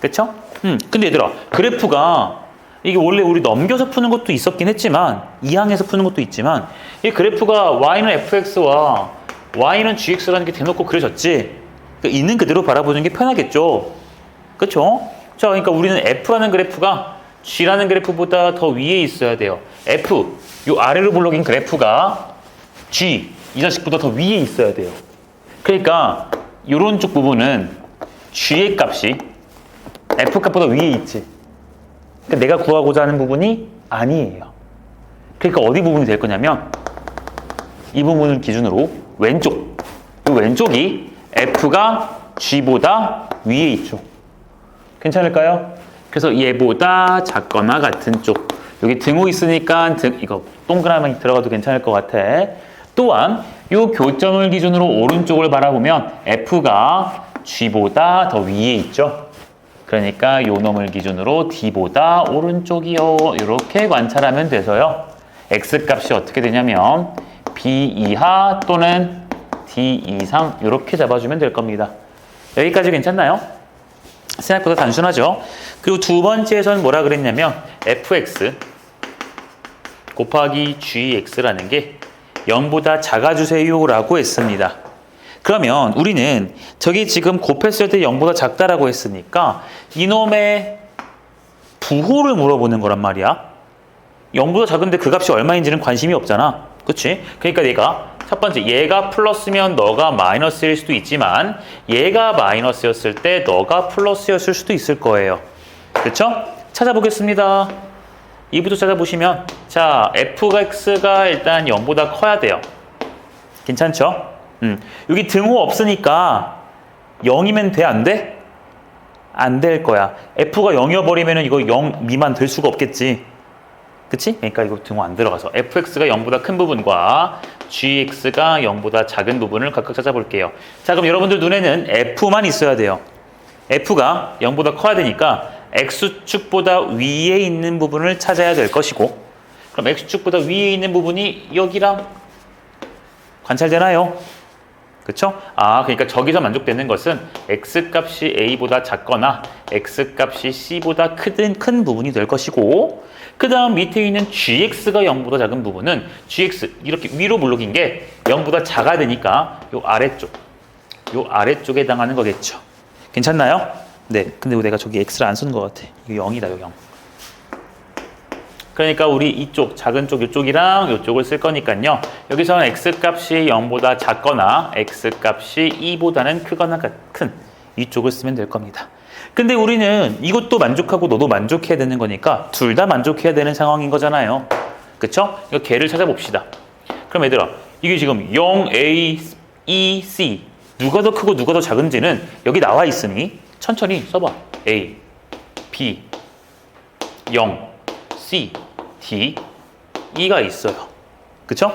그쵸? 근데 얘들아 그래프가 이게 원래 우리 넘겨서 푸는 것도 있었긴 했지만 이항에서 푸는 것도 있지만 이 그래프가 y는 fx와 y는 gx라는 게 대놓고 그려졌지. 그러니까 있는 그대로 바라보는 게 편하겠죠. 그쵸? 자, 그러니까 우리는 f라는 그래프가 G라는 그래프보다 더 위에 있어야 돼요. F, 요 아래로 블록인 그래프가 G, 이 자식보다 더 위에 있어야 돼요. 그러니까 요런 쪽 부분은 G의 값이 F 값보다 위에 있지. 그러니까 내가 구하고자 하는 부분이 아니에요. 그러니까 어디 부분이 될 거냐면 이 부분을 기준으로 왼쪽, 이 왼쪽이 F가 G보다 위에 있죠. 괜찮을까요? 그래서 얘보다 작거나 같은 쪽. 여기 등호 있으니까 이거 동그라미 들어가도 괜찮을 것 같아. 또한 이 교점을 기준으로 오른쪽을 바라보면 F가 G보다 더 위에 있죠. 그러니까 요 놈을 기준으로 D보다 오른쪽이요. 이렇게 관찰하면 돼서요. X 값이 어떻게 되냐면 B 이하 또는 D 이상 이렇게 잡아주면 될 겁니다. 여기까지 괜찮나요? 생각보다 단순하죠. 그리고 두 번째에서는 뭐라 그랬냐면 fx 곱하기 gx라는 게 0보다 작아주세요 라고 했습니다. 그러면 우리는 저기 지금 곱했을 때 0보다 작다라고 했으니까 이놈의 부호를 물어보는 거란 말이야. 0보다 작은데 그 값이 얼마인지는 관심이 없잖아. 그치? 그러니까 내가 첫 번째, 얘가 플러스면 너가 마이너스일 수도 있지만 얘가 마이너스였을 때 너가 플러스였을 수도 있을 거예요. 그렇죠? 찾아보겠습니다. 2부터 찾아보시면 자, fx가 일단 0보다 커야 돼요. 괜찮죠? 여기 등호 없으니까 0이면 돼? 안 돼? 안 될 거야. f가 0이어버리면 이거 0 미만 될 수가 없겠지. 그치? 그러니까 이거 등호 안 들어가서 fx가 0보다 큰 부분과 gx가 0보다 작은 부분을 각각 찾아볼게요. 자, 그럼 여러분들 눈에는 f만 있어야 돼요. f가 0보다 커야 되니까 x축보다 위에 있는 부분을 찾아야 될 것이고, 그럼 x축보다 위에 있는 부분이 여기랑 관찰되나요? 그쵸? 아, 그러니까 저기서 만족되는 것은 x값이 a보다 작거나 x값이 c보다 큰 부분이 될 것이고, 그 다음 밑에 있는 gx가 0보다 작은 부분은 gx 이렇게 위로 블록인 게 0보다 작아야 되니까 요 아래쪽에 해당하는 거겠죠. 괜찮나요? 네. 근데 내가 저기 x를 안 쓰는 것 같아. 이거 0이다, 이거 0. 그러니까 우리 이쪽 작은 쪽 이쪽이랑 이쪽을 쓸 거니까요. 여기서는 x값이 0보다 작거나 x값이 2보다는 크거나 큰 이쪽을 쓰면 될 겁니다. 근데 우리는 이것도 만족하고 너도 만족해야 되는 거니까 둘 다 만족해야 되는 상황인 거잖아요. 그쵸? 이거 걔를 찾아봅시다. 그럼 얘들아, 이게 지금 0, A, E, C 누가 더 크고 누가 더 작은지는 여기 나와 있으니 천천히 써봐. A, B, 0, C, D, E가 있어요. 그쵸?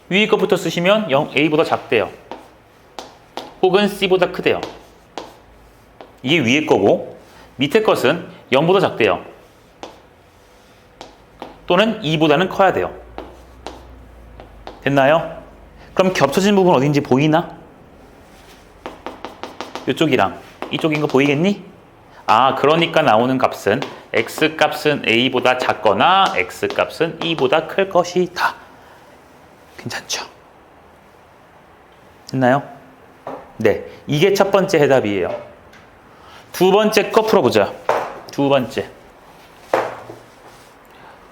위에 것부터 쓰시면 0, A보다 작대요. 혹은 C보다 크대요. 이게 위에 거고 밑에 것은 0보다 작대요. 또는 2보다는 커야 돼요. 됐나요? 그럼 겹쳐진 부분 어딘지 보이나? 이쪽이랑 이쪽인 거 보이겠니? 아, 그러니까 나오는 값은 x값은 a보다 작거나 x값은 2보다 클 것이다. 괜찮죠? 됐나요? 네, 이게 첫 번째 해답이에요. 두 번째 거 풀어보자. 두 번째.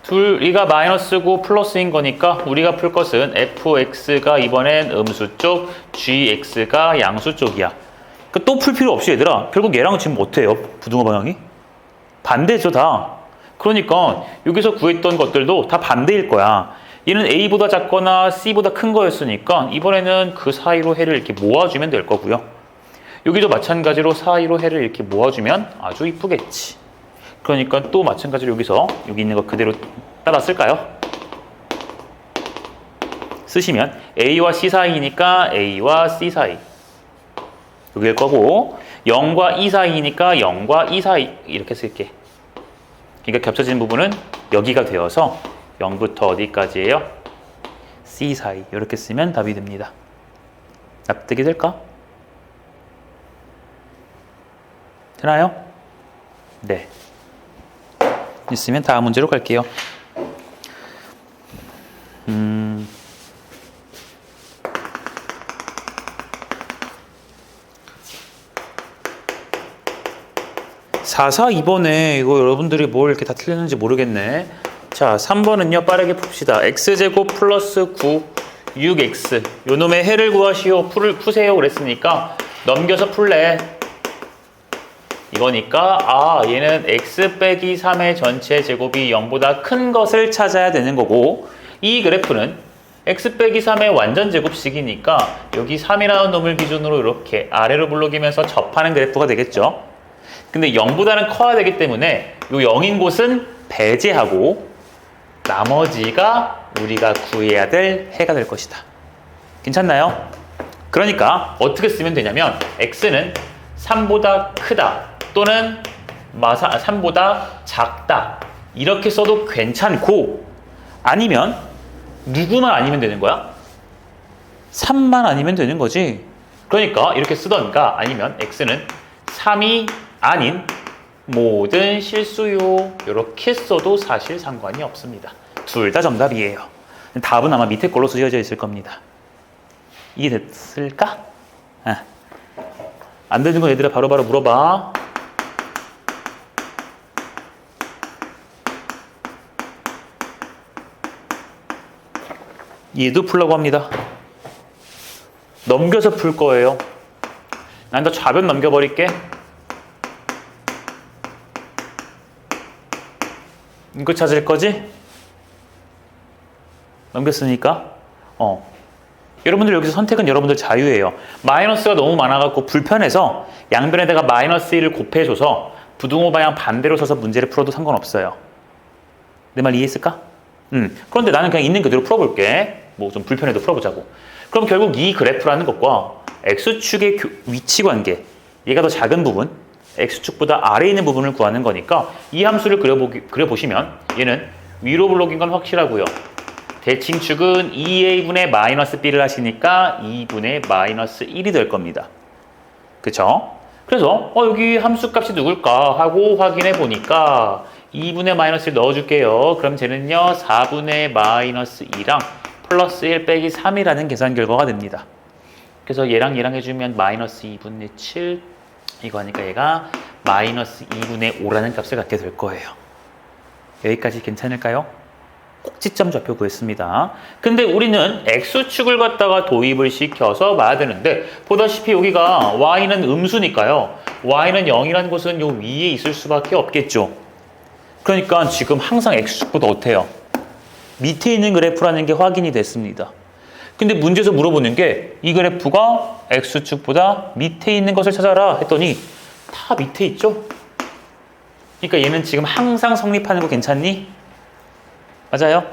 둘이가 마이너스고 플러스인 거니까 우리가 풀 것은 fx가 이번엔 음수 쪽, gx가 양수 쪽이야. 그러니까 또 풀 필요 없이 얘들아. 결국 얘랑은 지금 어때요? 부등호 방향이? 반대죠, 다. 그러니까 여기서 구했던 것들도 다 반대일 거야. 얘는 a보다 작거나 c보다 큰 거였으니까 이번에는 그 사이로 해를 이렇게 모아주면 될 거고요. 여기도 마찬가지로 사이로 해를 이렇게 모아주면 아주 이쁘겠지. 그러니까 또 마찬가지로 여기서 여기 있는 거 그대로 따라 쓸까요? 쓰시면 A와 C 사이니까 A와 C 사이 여기일 거고 0과 2 사이니까 0과 2 사이 이렇게 쓸게. 그러니까 겹쳐지는 부분은 여기가 되어서 0부터 어디까지예요? C 사이 이렇게 쓰면 답이 됩니다. 납득이 될까? 되나요? 네. 있으면 다음 문제로 갈게요. 4, 2번에 이거 여러분들이 뭘 이렇게 다 틀렸는지 모르겠네. 자, 3번은요, 빠르게 풉시다. x제곱 플러스 9, 6x. 요 놈의 해를 구하시오. 푸세요. 그랬으니까 넘겨서 풀래. 이거니까, 얘는 x 빼기 3의 전체 제곱이 0보다 큰 것을 찾아야 되는 거고, 이 그래프는 x 빼기 3의 완전 제곱식이니까 여기 3이라는 놈을 기준으로 이렇게 아래로 물러기면서 접하는 그래프가 되겠죠. 근데 0보다는 커야 되기 때문에 이 0인 곳은 배제하고 나머지가 우리가 구해야 될 해가 될 것이다. 괜찮나요? 그러니까 어떻게 쓰면 되냐면 x는 3보다 크다 또는 3보다 작다 이렇게 써도 괜찮고 아니면 누구만 아니면 되는 거야? 3만 아니면 되는 거지. 그러니까 이렇게 쓰던가 아니면 x는 3이 아닌 모든 실수요 이렇게 써도 사실 상관이 없습니다. 둘 다 정답이에요. 답은 아마 밑에 걸로 쓰여져 있을 겁니다. 이게 됐을까? 안 되는 건 얘들아 바로바로 물어봐. 얘도 풀라고 합니다. 넘겨서 풀 거예요. 난 더 좌변 넘겨버릴게. 이거 찾을 거지? 넘겼으니까 여러분들 여기서 선택은 여러분들 자유예요. 마이너스가 너무 많아갖고 불편해서 양변에다가 마이너스 1을 곱해줘서 부등호 방향 반대로 서서 문제를 풀어도 상관없어요. 내 말 이해했을까? 그런데 나는 그냥 있는 그대로 풀어볼게. 뭐 좀 불편해도 풀어보자고. 그럼 결국 이 그래프라는 것과 X축의 위치 관계, 얘가 더 작은 부분, X축보다 아래에 있는 부분을 구하는 거니까 이 함수를 그려보시면 얘는 위로 블록인 건 확실하고요. 대칭축은 2a분의 마이너스 b를 하시니까 2분의 마이너스 1이 될 겁니다. 그쵸? 그래서 여기 함수값이 누굴까 하고 확인해 보니까 2분의 마이너스 1 넣어줄게요. 그럼 쟤는요 4분의 마이너스 2랑 플러스 1 빼기 3이라는 계산 결과가 됩니다. 그래서 얘랑 해주면 마이너스 2분의 7 이거 하니까 얘가 마이너스 2분의 5라는 값을 갖게 될 거예요. 여기까지 괜찮을까요? 꼭지점 좌표 구했습니다. 근데 우리는 X축을 갖다가 도입을 시켜서 봐야 되는데 보다시피 여기가 Y는 음수니까요. Y는 0이라는 곳은 요 위에 있을 수밖에 없겠죠. 그러니까 지금 항상 X축보다 어때요? 밑에 있는 그래프라는 게 확인이 됐습니다. 근데 문제에서 물어보는 게 이 그래프가 X축보다 밑에 있는 것을 찾아라 했더니 다 밑에 있죠? 그러니까 얘는 지금 항상 성립하는 거 괜찮니? 맞아요?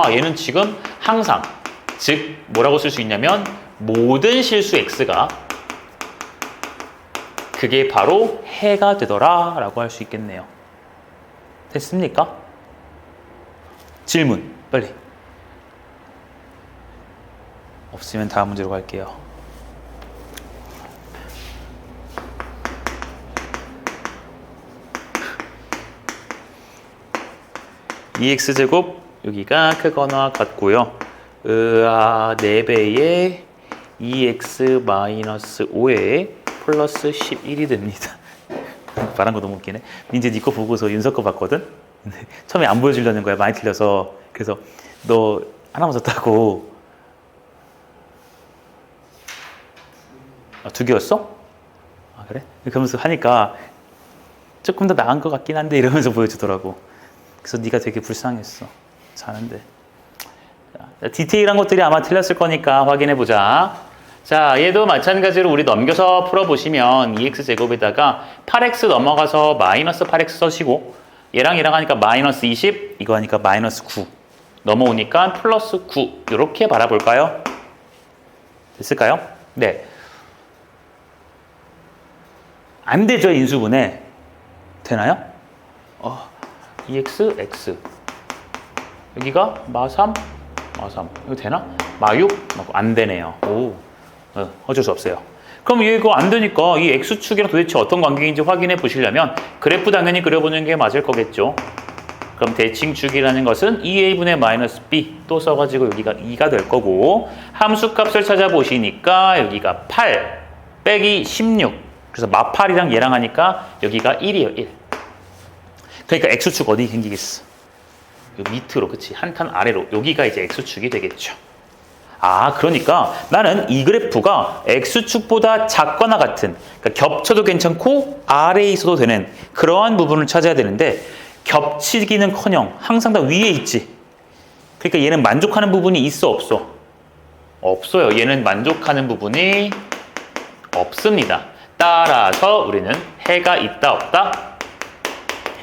얘는 지금 항상 즉 뭐라고 쓸 수 있냐면 모든 실수 X가 그게 바로 해가 되더라 라고 할 수 있겠네요. 됐습니까? 질문 빨리. 없으면 다음 문제로 갈게요. EX제곱 여기가 크거나 같고요. 4배의 2x-5에 플러스 11이 됩니다. 말한 거 너무 웃기네. 민재 니 거 보고서 윤석 거 봤거든? 근데 처음에 안 보여주려는 거야. 많이 틀려서. 그래서 너 하나만 썼다고. 2개였어? 그래? 그러면서 하니까 조금 더 나은 것 같긴 한데 이러면서 보여주더라고. 그래서 네가 되게 불쌍했어. 자는데. 자, 디테일한 것들이 아마 틀렸을 거니까 확인해보자. 자, 얘도 마찬가지로 우리 넘겨서 풀어보시면 2x제곱에다가 8x 넘어가서 마이너스 8x 써시고 얘랑 하니까 마이너스 20 이거 하니까 마이너스 9 넘어오니까 플러스 9 이렇게 바라볼까요? 됐을까요? 네. 안 되죠, 인수분해. 되나요? EX, X. 여기가 마3, 마3. 이거 되나? 마6? 안 되네요. 어쩔 수 없어요. 그럼 이거 안 되니까 이 X축이랑 도대체 어떤 관계인지 확인해 보시려면 그래프 당연히 그려보는 게 맞을 거겠죠. 그럼 대칭축이라는 것은 2a분의 마이너스 b 또 써가지고 여기가 2가 될 거고 함수값을 찾아보시니까 여기가 8 빼기 16 그래서 마8이랑 얘랑 하니까 여기가 1이에요. 1. 그러니까 X축 어디 생기겠어? 요 밑으로, 그치? 한 칸 아래로 여기가 이제 X축이 되겠죠. 그러니까 나는 이 그래프가 X축보다 작거나 같은, 그러니까 겹쳐도 괜찮고 아래에 있어도 되는 그러한 부분을 찾아야 되는데 겹치기는커녕 항상 다 위에 있지. 그러니까 얘는 만족하는 부분이 있어, 없어? 없어요. 얘는 만족하는 부분이 없습니다. 따라서 우리는 해가 있다, 없다?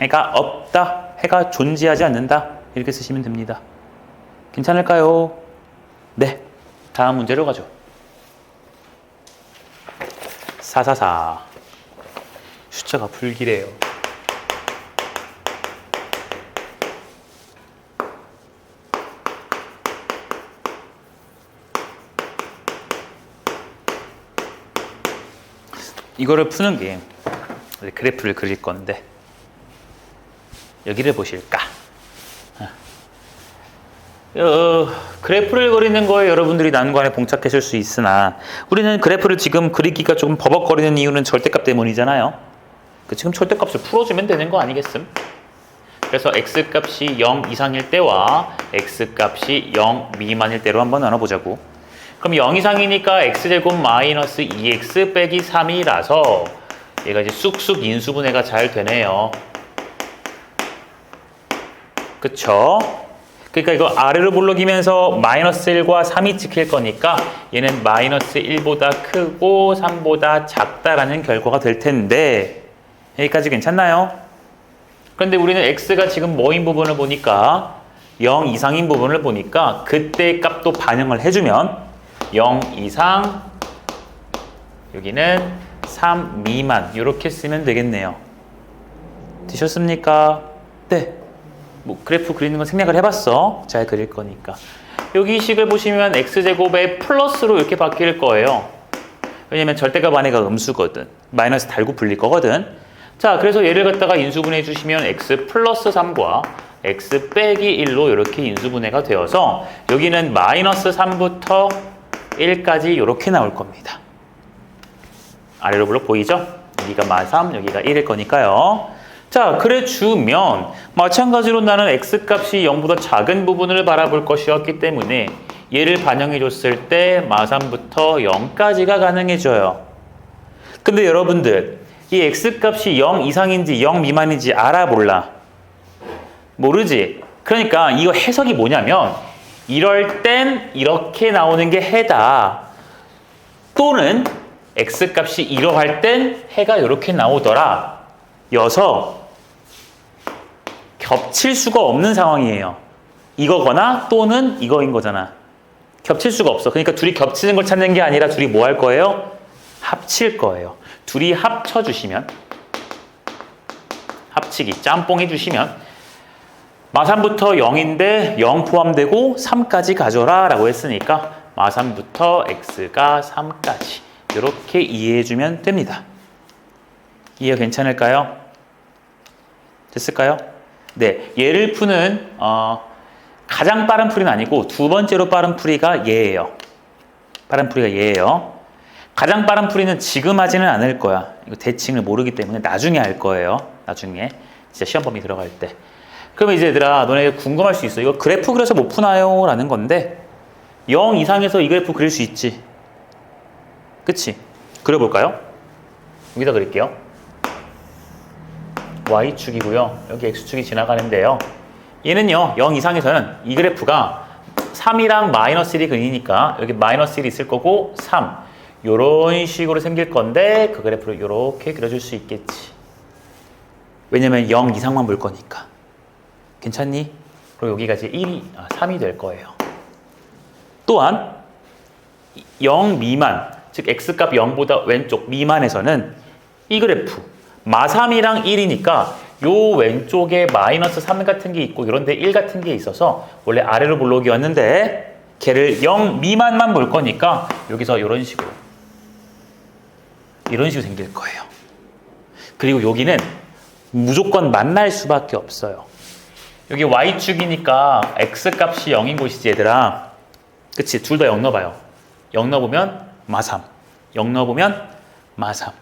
해가 없다. 해가 존재하지 않는다. 이렇게 쓰시면 됩니다. 괜찮을까요? 네. 다음 문제로 가죠. 444. 숫자가 불길해요. 이거를 푸는 게 그래프를 그릴 건데 여기를 보실까? 그래프를 그리는 거에 여러분들이 난관에 봉착하실 수 있으나 우리는 그래프를 지금 그리기가 조금 버벅거리는 이유는 절대값 때문이잖아요. 지금 절대값을 풀어주면 되는 거 아니겠음? 그래서 x값이 0 이상일 때와 x값이 0 미만일 때로 한번 나눠보자고. 그럼 0 이상이니까 x제곱 마이너스 2x 빼기 3이라서 얘가 이제 쑥쑥 인수분해가 잘 되네요. 그쵸? 그러니까 이거 아래로 볼록이면서 마이너스 1과 3이 찍힐 거니까 얘는 마이너스 1보다 크고 3보다 작다라는 결과가 될 텐데 여기까지 괜찮나요? 그런데 우리는 x가 지금 뭐인 부분을 보니까 0 이상인 부분을 보니까 그때 값도 반영을 해주면 0 이상 여기는 3 미만 이렇게 쓰면 되겠네요. 되셨습니까? 네. 그래프 그리는 건 생략을 해봤어. 잘 그릴 거니까. 여기 식을 보시면 x제곱에 플러스로 이렇게 바뀔 거예요. 왜냐면 절대값 안에가 음수거든. 마이너스 달고 불릴 거거든. 자, 그래서 얘를 갖다가 인수분해 주시면 x 플러스 3과 x 빼기 1로 이렇게 인수분해가 되어서 여기는 마이너스 3부터 1까지 이렇게 나올 겁니다. 아래로 블록 보이죠? 여기가 마3, 여기가 1일 거니까요. 자, 그래 주면 마찬가지로 나는 x값이 0보다 작은 부분을 바라볼 것이었기 때문에 얘를 반영해 줬을 때 마3부터 0까지가 가능해져요. 근데 여러분들 이 x값이 0 이상인지 0 미만인지 알아 몰라? 모르지? 그러니까 이거 해석이 뭐냐면 이럴 땐 이렇게 나오는 게 해다. 또는 x값이 이러할 땐 해가 이렇게 나오더라. 여서 겹칠 수가 없는 상황이에요. 이거거나 또는 이거인 거잖아. 겹칠 수가 없어. 그러니까 둘이 겹치는 걸 찾는 게 아니라 둘이 뭐 할 거예요? 합칠 거예요. 둘이 합쳐주시면 합치기 짬뽕 해주시면 마3부터 0인데 0 포함되고 3까지 가져라 라고 했으니까 마3부터 x가 3까지 이렇게 이해해주면 됩니다. 이해 괜찮을까요? 됐을까요? 네, 얘를 푸는 가장 빠른 풀이는 아니고 두 번째로 빠른 풀이가 얘예요. 빠른 풀이가 얘예요. 가장 빠른 풀이는 지금 하지는 않을 거야. 이거 대칭을 모르기 때문에 나중에 할 거예요. 나중에 진짜 시험 범위 들어갈 때. 그러면 이제 얘들아 너네 궁금할 수 있어. 이거 그래프 그려서 못 푸나요? 라는 건데 0 이상에서 이 그래프 그릴 수 있지. 그치? 그려볼까요? 여기다 그릴게요. Y축이고요. 여기 X축이 지나가는데요. 얘는요. 0 이상에서는 이 그래프가 3이랑 마이너스 1이 근이니까 여기 마이너스 1이 있을 거고 3 요런 식으로 생길 건데 그 그래프를 요렇게 그려줄 수 있겠지. 왜냐면 0 이상만 볼 거니까. 괜찮니? 그리고 여기가 이제 3이 될 거예요. 또한 0 미만, 즉 x값 0보다 왼쪽 미만에서는 이 그래프 마3이랑 1이니까 요 왼쪽에 마이너스 3 같은 게 있고 이런데 1 같은 게 있어서 원래 아래로 볼록이었는데 걔를 0 미만만 볼 거니까 여기서 이런 식으로 생길 거예요. 그리고 여기는 무조건 만날 수밖에 없어요. 여기 y축이니까 x값이 0인 곳이지 얘들아. 그치? 둘 다 0 넣어봐요. 0 넣어보면 마3, 0 넣어보면 마3.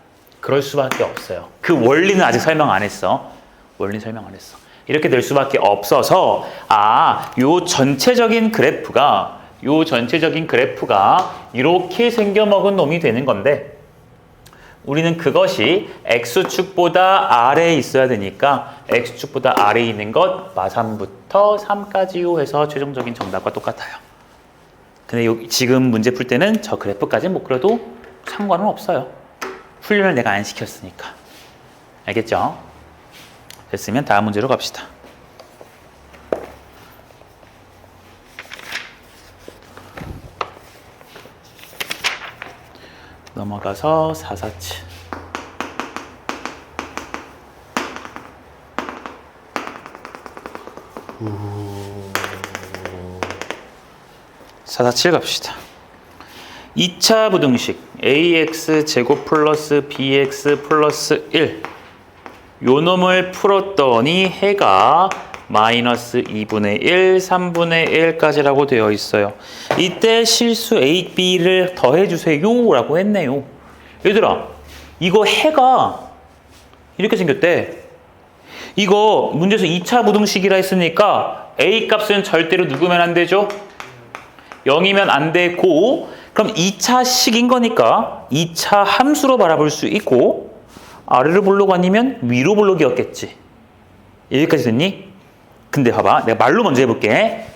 그럴 수밖에 없어요. 그 원리는 아직 설명 안 했어. 원리 설명 안 했어. 이렇게 될 수밖에 없어서 요 전체적인 그래프가 이렇게 생겨먹은 놈이 되는 건데 우리는 그것이 x축보다 아래에 있어야 되니까 x축보다 아래에 있는 것 마3부터 3까지요 해서 최종적인 정답과 똑같아요. 근데 지금 문제 풀 때는 저 그래프까지는 못 그려도 상관은 없어요. 훈련을 내가 안 시켰으니까. 알겠죠? 됐으면 다음 문제로 갑시다. 넘어가서 447. 447 갑시다. 2차 부등식 ax 제곱 플러스 bx 플러스 1 요 놈을 풀었더니 해가 마이너스 2분의 1, 3분의 1까지라고 되어 있어요. 이때 실수 a, b를 더해주세요 라고 했네요. 얘들아, 이거 해가 이렇게 생겼대. 이거 문제에서 2차 부등식이라 했으니까 a 값은 절대로 누구면 안 되죠? 0이면 안 되고, 그럼 2차식인 거니까 2차 함수로 바라볼 수 있고 아래로 볼록 아니면 위로 볼록이었겠지. 여기까지 됐니? 근데 봐봐, 내가 말로 먼저 해볼게.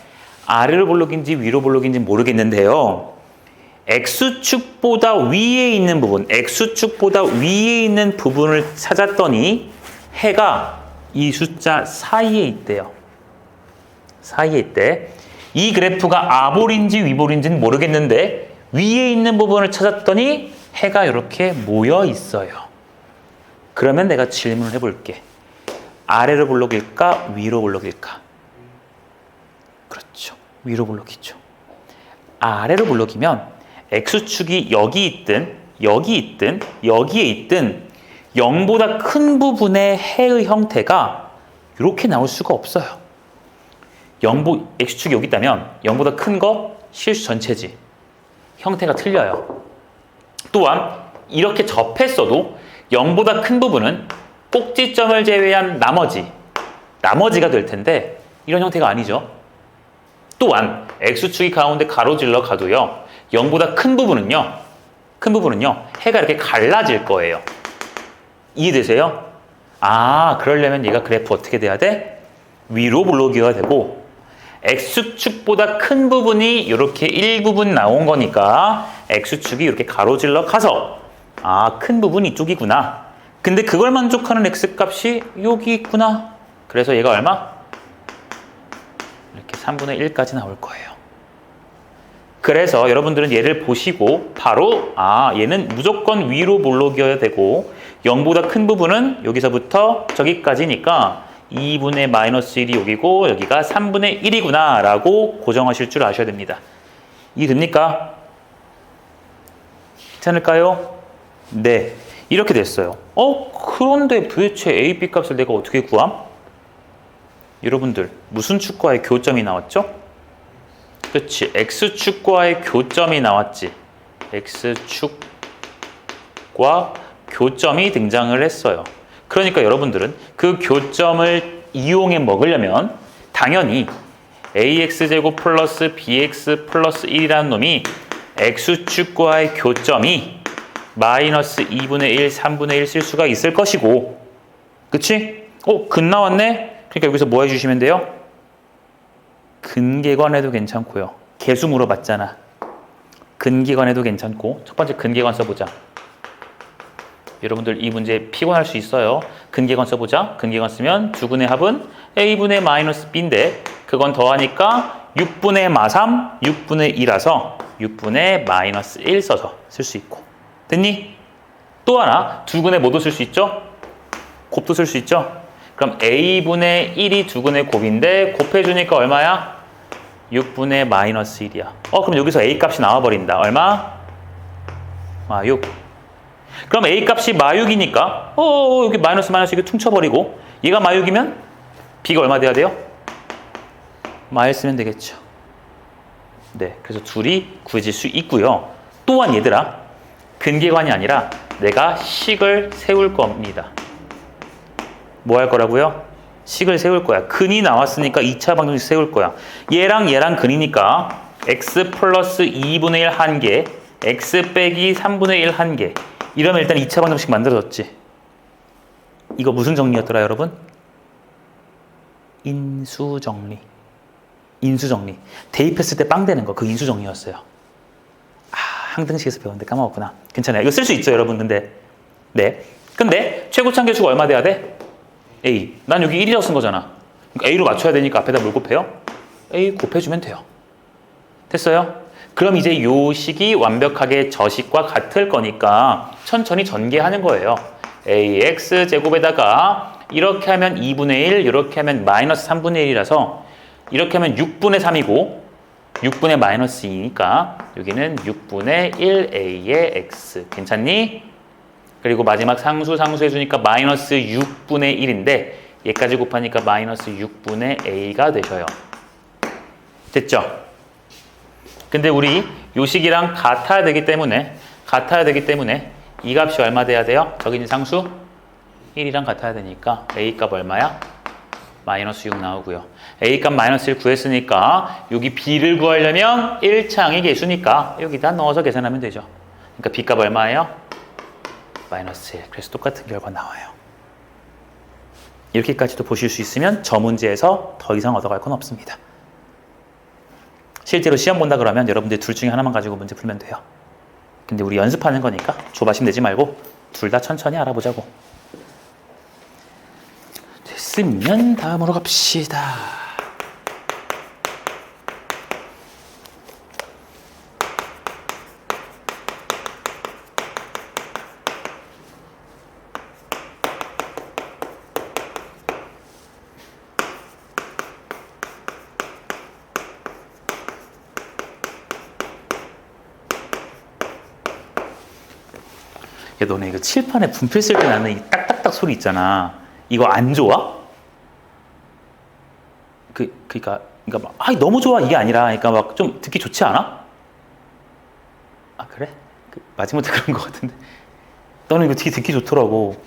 아래로 볼록인지 위로 볼록인지 모르겠는데요. x축보다 위에 있는 부분, x축보다 위에 있는 부분을 찾았더니 해가 이 숫자 사이에 있대요. 사이에 있대. 이 그래프가 아볼인지 위볼인지는 모르겠는데 위에 있는 부분을 찾았더니 해가 이렇게 모여 있어요. 그러면 내가 질문을 해볼게. 아래로 볼록일까? 위로 볼록일까? 그렇죠. 위로 볼록이죠. 아래로 볼록이면 x축이 여기 있든 여기 있든 여기에 있든 0보다 큰 부분의 해의 형태가 이렇게 나올 수가 없어요. x축이 여기 있다면 0보다 큰 거 실수 전체지. 형태가 틀려요. 또한 이렇게 접했어도 0보다 큰 부분은 꼭지점을 제외한 나머지가 될 텐데 이런 형태가 아니죠. 또한 x축이 가운데 가로질러 가도요. 0보다 큰 부분은요. 해가 이렇게 갈라질 거예요. 이해되세요? 그러려면 얘가 그래프 어떻게 돼야 돼? 위로 볼록이어야 되고 x축보다 큰 부분이 이렇게 일부분 나온 거니까 x축이 이렇게 가로질러 가서 큰 부분이 이쪽이구나. 근데 그걸 만족하는 x값이 여기 있구나. 그래서 얘가 얼마? 이렇게 3분의 1까지 나올 거예요. 그래서 여러분들은 얘를 보시고 바로 얘는 무조건 위로 볼록이어야 되고 0보다 큰 부분은 여기서부터 저기까지니까 2분의 마이너스 1이 여기고 여기가 3분의 1이구나 라고 고정하실 줄 아셔야 됩니다. 이해됩니까? 괜찮을까요? 네, 이렇게 됐어요. 그런데 도대체 A, B 값을 내가 어떻게 구함? 여러분들 무슨 축과의 교점이 나왔죠? 그치, X축과의 교점이 나왔지. X축과 교점이 등장을 했어요. 그러니까 여러분들은 그 교점을 이용해 먹으려면 당연히 ax제곱 플러스 bx 플러스 1이라는 놈이 x축과의 교점이 마이너스 2분의 1, 3분의 1 쓸 수가 있을 것이고, 그치? 근 나왔네? 그러니까 여기서 뭐 해주시면 돼요? 근계관해도 괜찮고요. 개수 물어봤잖아. 근계관해도 괜찮고, 첫 번째 근계관 써보자. 여러분들 이 문제 피곤할 수 있어요. 근계관 써보자. 근계관 쓰면 두근의 합은 a분의 마이너스 b인데 그건 더하니까 6분의 마3, 6분의 2라서 6분의 마이너스 1 써서 쓸 수 있고. 됐니? 또 하나, 두근의 뭐도 쓸 수 있죠? 곱도 쓸 수 있죠? 그럼 a분의 1이 두근의 곱인데 곱해주니까 얼마야? 6분의 마이너스 1이야. 그럼 여기서 a 값이 나와버린다. 얼마? 마6. 그럼 a 값이 마6이니까 여기 마이너스 이게 퉁쳐버리고 얘가 마6이면 b가 얼마 돼야 돼요? 마1 쓰면 되겠죠. 네, 그래서 둘이 구해질 수 있고요. 또한 얘들아, 근계관이 아니라 내가 식을 세울 겁니다. 뭐 할 거라고요? 식을 세울 거야. 근이 나왔으니까 2차 방정식 세울 거야. 얘랑 근이니까 x 플러스 2분의 1 한 개, x 빼기 3분의 1 한 개. 이러면 일단 2차 방정식 만들어졌지. 이거 무슨 정리였더라, 여러분? 인수정리. 인수정리. 대입했을 때 빵 되는 거, 그 인수정리였어요. 항등식에서 배웠는데 까먹었구나. 괜찮아요. 이거 쓸 수 있죠, 여러분. 근데 최고 참계수가 얼마 돼야 돼? A. 난 여기 1이라고 쓴 거잖아. 그러니까 A로 맞춰야 되니까 앞에다 뭘 곱해요? A 곱해주면 돼요. 됐어요? 그럼 이제 요 식이 완벽하게 저식과 같을 거니까 천천히 전개하는 거예요. AX 제곱에다가 이렇게 하면 2분의 1, 이렇게 하면 마이너스 3분의 1이라서 이렇게 하면 6분의 3이고 6분의 마이너스 2니까 여기는 6분의 1A의 X. 괜찮니? 그리고 마지막 상수 해주니까 마이너스 6분의 1인데 얘까지 곱하니까 마이너스 6분의 A가 되셔요. 됐죠? 근데 우리 요 식이랑 같아야 되기 때문에 이 값이 얼마 돼야 돼요? 저기 있는 상수 1이랑 같아야 되니까 A 값 얼마야? 마이너스 6 나오고요. A 값 마이너스 1 구했으니까 여기 B를 구하려면 1창이 개수니까 여기다 넣어서 계산하면 되죠. 그러니까 B 값 얼마예요? 마이너스 1. 그래서 똑같은 결과 나와요. 이렇게까지도 보실 수 있으면 저 문제에서 더 이상 얻어갈 건 없습니다. 실제로 시험 본다 그러면 여러분들 둘 중에 하나만 가지고 문제 풀면 돼요. 근데 우리 연습하는 거니까 조바심 내지 말고 둘 다 천천히 알아보자고. 됐으면 다음으로 갑시다. 야, 너네 이거 칠판에 분필 쓸 때 나는 이 딱딱딱 소리 있잖아. 이거 안 좋아? 그러니까 막 너무 좋아 이게 아니라, 그러니까 막 좀 듣기 좋지 않아? 아 그래? 마지못해 그런 것 같은데. 너는 이거 되게 듣기 좋더라고.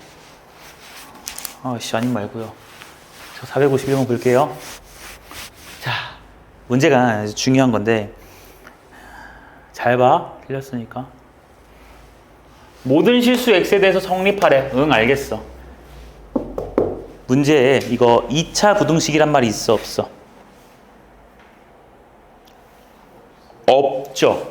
아씨 아님 말고요. 저 451번 볼게요. 자, 문제가 아주 중요한 건데 잘 봐. 틀렸으니까. 모든 실수 x에 대해서 성립하래. 응, 알겠어. 문제에 이거 2차 부등식이란 말이 있어, 없어? 없죠.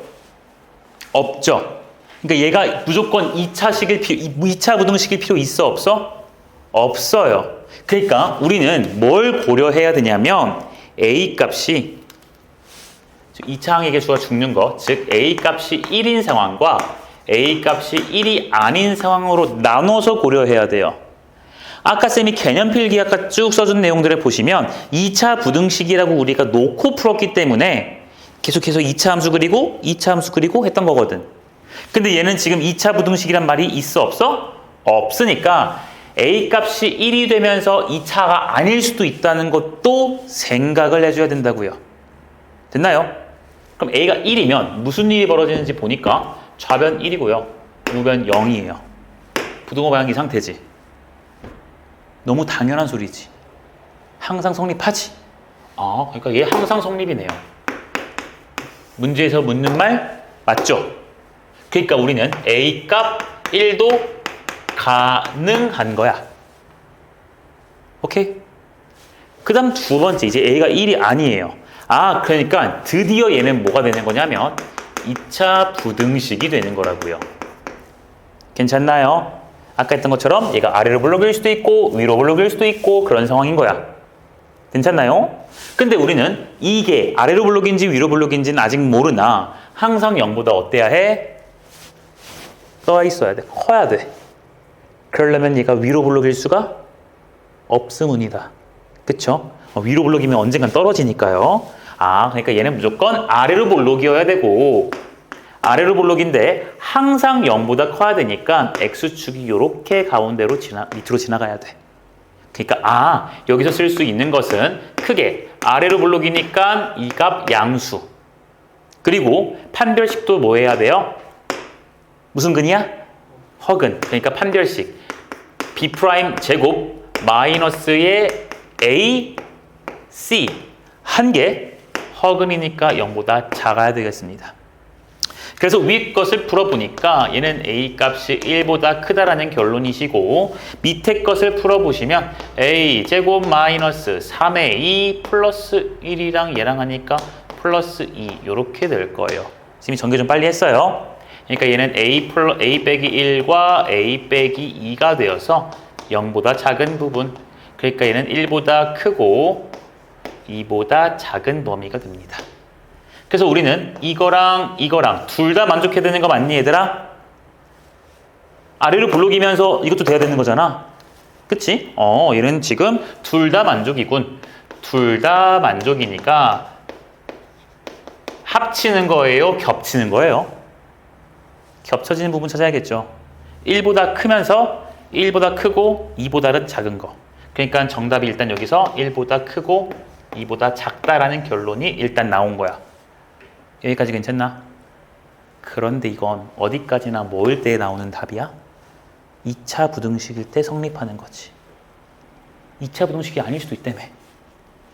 없죠. 그러니까 얘가 무조건 2차 부등식일 필요 있어, 없어? 없어요. 그러니까 우리는 뭘 고려해야 되냐면 a 값이 2차 항의 개수가 죽는 거, 즉 a 값이 1인 상황과 a 값이 1이 아닌 상황으로 나눠서 고려해야 돼요. 아까 쌤이 개념필기 아까 쭉 써준 내용들을 보시면 2차 부등식이라고 우리가 놓고 풀었기 때문에 계속해서 2차 함수 그리고 2차 함수 그리고 했던 거거든. 근데 얘는 지금 2차 부등식이란 말이 있어, 없어? 없으니까 a 값이 1이 되면서 2차가 아닐 수도 있다는 것도 생각을 해줘야 된다고요. 됐나요? 그럼 a가 1이면 무슨 일이 벌어지는지 보니까 좌변 1이고요. 우변 0이에요. 부등호 방향 이상 되지? 너무 당연한 소리지. 항상 성립하지? 그러니까 얘 항상 성립이네요. 문제에서 묻는 말 맞죠? 그러니까 우리는 A 값 1도 가능한 거야. 오케이? 그 다음 두 번째, 이제 A가 1이 아니에요. 그러니까 드디어 얘는 뭐가 되는 거냐면 2차 부등식이 되는 거라고요. 괜찮나요? 아까 했던 것처럼 얘가 아래로 블록일 수도 있고 위로 블록일 수도 있고 그런 상황인 거야. 괜찮나요? 근데 우리는 이게 아래로 블록인지 위로 블록인지는 아직 모르나 항상 0보다 어때야 해? 떠 있어야 돼. 커야 돼. 그러려면 얘가 위로 블록일 수가 없음은이다. 그쵸? 위로 블록이면 언젠간 떨어지니까요. 그러니까 얘는 무조건 아래로 블록이어야 되고 아래로 블록인데 항상 0보다 커야 되니까 X축이 이렇게 가운데로 밑으로 지나가야 돼. 그러니까 여기서 쓸 수 있는 것은 크게 아래로 블록이니까 이 값 양수. 그리고 판별식도 뭐 해야 돼요? 무슨 근이야? 허근. 그러니까 판별식 B' 제곱 마이너스의 A, C 한 개 허근이니까 0보다 작아야 되겠습니다. 그래서 위에 것을 풀어보니까 얘는 A 값이 1보다 크다라는 결론이시고 밑에 것을 풀어보시면 A 제곱 마이너스 3A 플러스 1이랑 얘랑 하니까 플러스 2 이렇게 될 거예요. 지금 전개 좀 빨리 했어요. 그러니까 얘는 A 빼기 1과 A 빼기 2가 되어서 0보다 작은 부분. 그러니까 얘는 1보다 크고 2보다 작은 범위가 됩니다. 그래서 우리는 이거랑 둘 다 만족해야 되는 거 맞니 얘들아? 아래로 블록이면서 이것도 돼야 되는 거잖아. 그치? 얘는 지금 둘 다 만족이군. 둘 다 만족이니까 합치는 거예요? 겹치는 거예요? 겹쳐지는 부분 찾아야겠죠. 1보다 크면서 1보다 크고 2보다는 작은 거. 그러니까 정답이 일단 여기서 1보다 크고 2보다 작다라는 결론이 일단 나온 거야. 여기까지 괜찮나? 그런데 이건 어디까지나 모일 때 나오는 답이야? 2차 부등식일 때 성립하는 거지. 2차 부등식이 아닐 수도 있다며.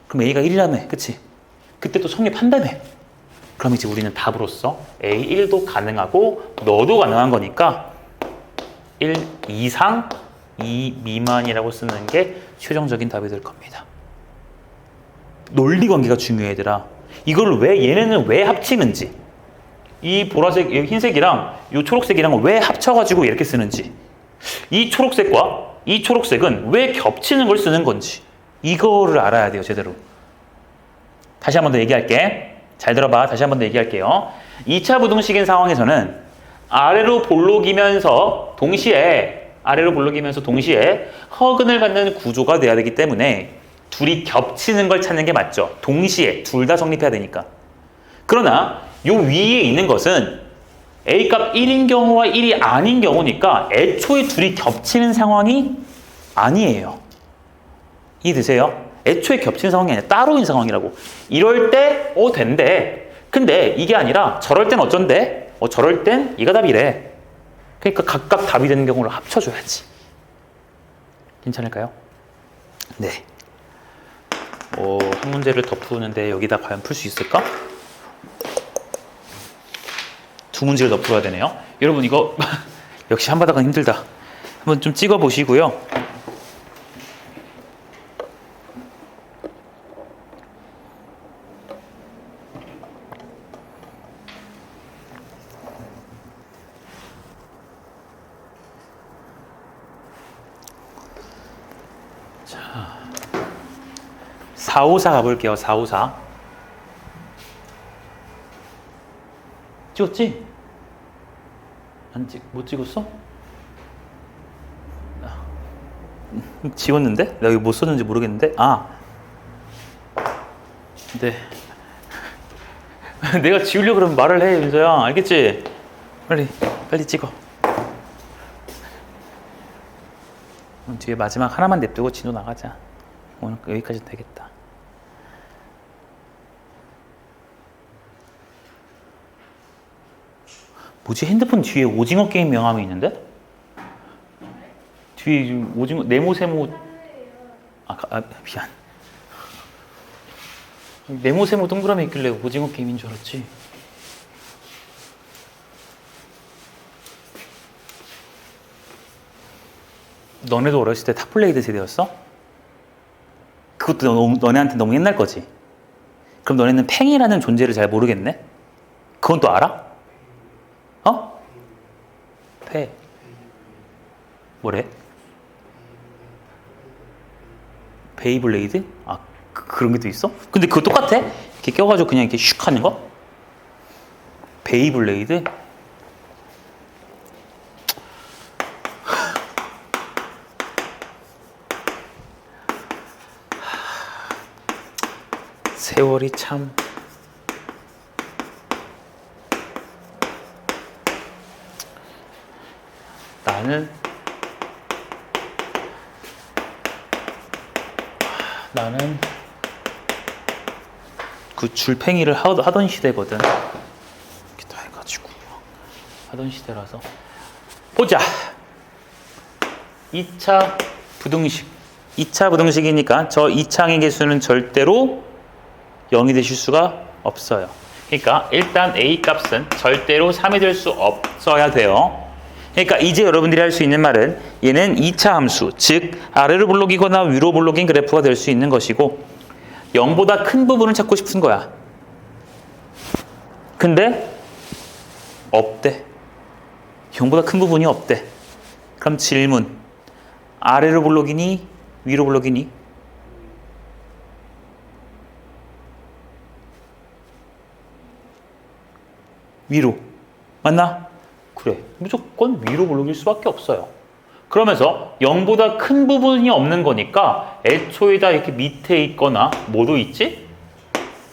그럼 A가 1이라며. 그치? 그때 또 성립한다며. 그럼 이제 우리는 답으로서 A1도 가능하고 너도 가능한 거니까 1 이상 2 미만이라고 쓰는 게 최종적인 답이 될 겁니다. 논리 관계가 중요해 얘들아. 이걸 얘네는 왜 합치는지, 이 보라색, 흰색이랑 이 초록색이랑 왜 합쳐가지고 이렇게 쓰는지, 이 초록색과 이 초록색은 왜 겹치는 걸 쓰는 건지 이거를 알아야 돼요 제대로. 다시 한 번 더 얘기할게. 잘 들어봐. 다시 한 번 더 얘기할게요. 2차 부등식인 상황에서는 아래로 볼록이면서 동시에 허근을 갖는 구조가 돼야 되기 때문에 둘이 겹치는 걸 찾는 게 맞죠. 동시에 둘 다 성립해야 되니까. 그러나 요 위에 있는 것은 A값 1인 경우와 1이 아닌 경우니까 애초에 둘이 겹치는 상황이 아니에요. 이해되세요? 애초에 겹치는 상황이 아니라 따로인 상황이라고. 이럴 때 된대. 근데 이게 아니라 저럴 땐 어쩐대? 저럴 땐 이가 답이래. 그러니까 각각 답이 되는 경우를 합쳐줘야지. 괜찮을까요? 네. 한 문제를 더 푸는데 여기다 과연 풀 수 있을까? 두 문제를 더 풀어야 되네요. 여러분 이거 역시 한바닥은 힘들다. 한번 좀 찍어 보시고요. 자, 454 가볼게요. 454 찍었지? 못 찍었어? 지웠는데? 나 여기 못 썼는지 모르겠는데? 네. 내가 지우려고 그러면 말을 해, 윤서야. 알겠지? 빨리 찍어. 뒤에 마지막 하나만 냅두고 진도 나가자. 오늘 여기까지 되겠다. 뭐지? 핸드폰 뒤에 오징어 게임 명함이 있는데? 뒤에 오징어, 네모세모. 미안. 네모세모 동그라미 있길래 오징어 게임인 줄 알았지. 너네도 어렸을 때 탑블레이드 세대였어? 그것도 너네한테 너무 옛날 거지? 그럼 너네는 팽이라는 존재를 잘 모르겠네? 그건 또 알아? 뭐래? 베이블레이드? 그런 게 또 있어? 근데 그거 똑같아? 이렇게 껴가지고 그냥 이렇게 슉 하는 거? 베이블레이드? 세월이 참 나는 그 줄팽이를 하던 시대거든. 이렇게 다 해가지고 하던 시대라서. 보자. 2차 부등식. 2차 부등식이니까 저 이차항의 개수는 절대로 0이 되실 수가 없어요. 그러니까 일단 A 값은 절대로 3이 될 수 없어야 돼요. 그러니까 이제 여러분들이 할 수 있는 말은 얘는 2차 함수, 즉 아래로 볼록이거나 위로 볼록인 그래프가 될 수 있는 것이고 0보다 큰 부분을 찾고 싶은 거야. 근데 없대. 0보다 큰 부분이 없대. 그럼 질문. 아래로 볼록이니 위로 볼록이니? 위로. 맞나? 그래. 무조건 위로 볼록일 수밖에 없어요. 그러면서 0보다 큰 부분이 없는 거니까 애초에다 이렇게 밑에 있거나 뭐도 있지?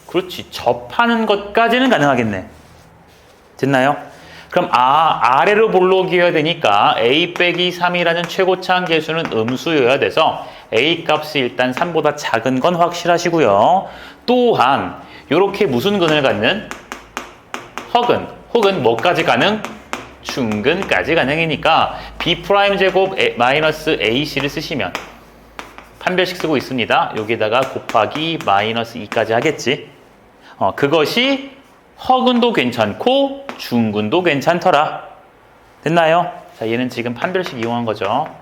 그렇지. 접하는 것까지는 가능하겠네. 됐나요? 그럼 아래로 볼록이어야 되니까 a 빼기 3이라는 최고차항 계수는 음수여야 돼서 a 값이 일단 3보다 작은 건 확실하시고요. 또한 이렇게 무슨 근을 갖는 허근 혹은 뭐까지 가능? 중근까지 가능이니까 b'제곱 마이너스 ac를 쓰시면 판별식 쓰고 있습니다. 여기다가 곱하기 마이너스 2까지 하겠지. 그것이 허근도 괜찮고 중근도 괜찮더라. 됐나요? 자, 얘는 지금 판별식 이용한 거죠.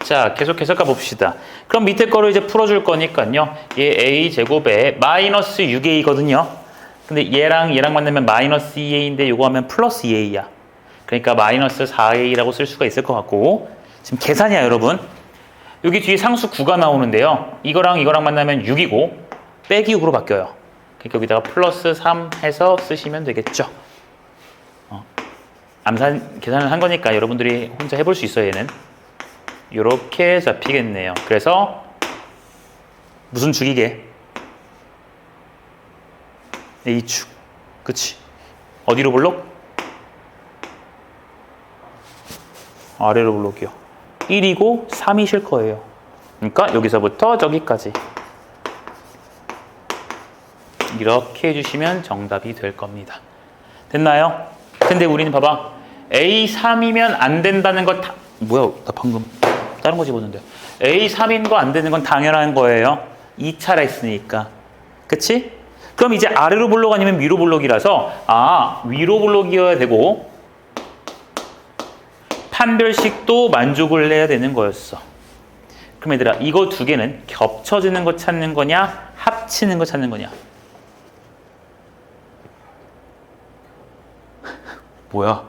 자, 계속해서 가봅시다. 그럼 밑에 거를 이제 풀어줄 거니까요. 얘 a제곱에 마이너스 6a거든요. 근데 얘랑 만나면 마이너스 2a인데 요거 하면 플러스 2a야. 그러니까 마이너스 4a라고 쓸 수가 있을 것 같고 지금 계산이야 여러분. 여기 뒤에 상수 9가 나오는데요. 이거랑 만나면 6이고 빼기 6으로 바뀌어요. 그러니까 여기다가 플러스 3 해서 쓰시면 되겠죠. 계산을 한 거니까 여러분들이 혼자 해볼 수 있어요. 얘는 이렇게 잡히겠네요. 그래서 무슨 축이게? A축. 그치? 어디로 볼록? 아래로 볼록이요. 1이고 3이실 거예요. 그러니까 여기서부터 저기까지. 이렇게 해주시면 정답이 될 겁니다. 됐나요? 근데 우리는 봐봐. A3이면 안 된다는 거 뭐야? 나 방금 다른 거 집었는데. A3인 거 안 되는 건 당연한 거예요. 2차라 했으니까. 그치? 그럼 이제 아래로 볼록 아니면 위로 볼록이라서 위로 볼록이어야 되고 판별식도 만족을 해야 되는 거였어. 그럼 얘들아 이거 두 개는 겹쳐지는 거 찾는 거냐 합치는 거 찾는 거냐? 뭐야?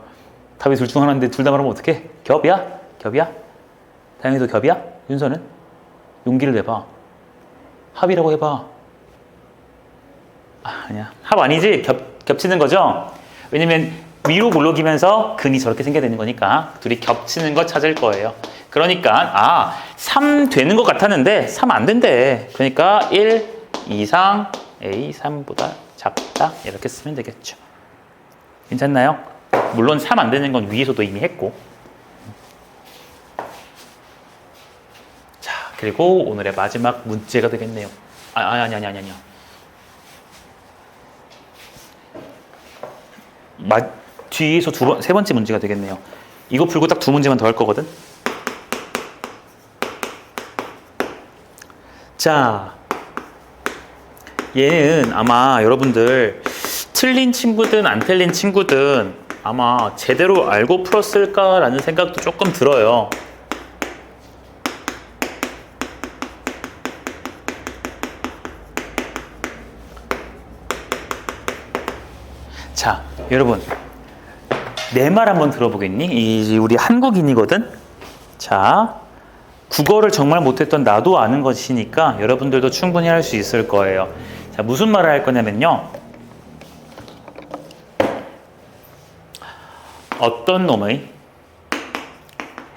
답이 둘 중 하나인데 둘 다 말하면 어떡해? 겹이야? 겹이야? 다행히도 겹이야? 윤서는? 용기를 내봐. 합이라고 해봐. 아니야. 합 아니지? 겹치는 거죠? 왜냐면 위로 볼록이면서 근이 저렇게 생겨야 되는 거니까 둘이 겹치는 거 찾을 거예요. 그러니까 3 되는 것 같았는데 3 안 된대. 그러니까 1 이상 A 3보다 작다. 이렇게 쓰면 되겠죠. 괜찮나요? 물론 3 안 되는 건 위에서도 이미 했고. 자, 그리고 오늘의 마지막 문제가 되겠네요. 아니야. 뒤에서 세 번째 문제가 되겠네요. 이거 풀고 딱 두 문제만 더 할 거거든. 자, 얘는 아마 여러분들 틀린 친구든 안 틀린 친구든 아마 제대로 알고 풀었을까라는 생각도 조금 들어요. 자, 여러분 내 말 한번 들어보겠니? 우리 한국인이거든. 자, 국어를 정말 못했던 나도 아는 것이니까 여러분들도 충분히 할 수 있을 거예요. 자, 무슨 말을 할 거냐면요. 어떤 놈의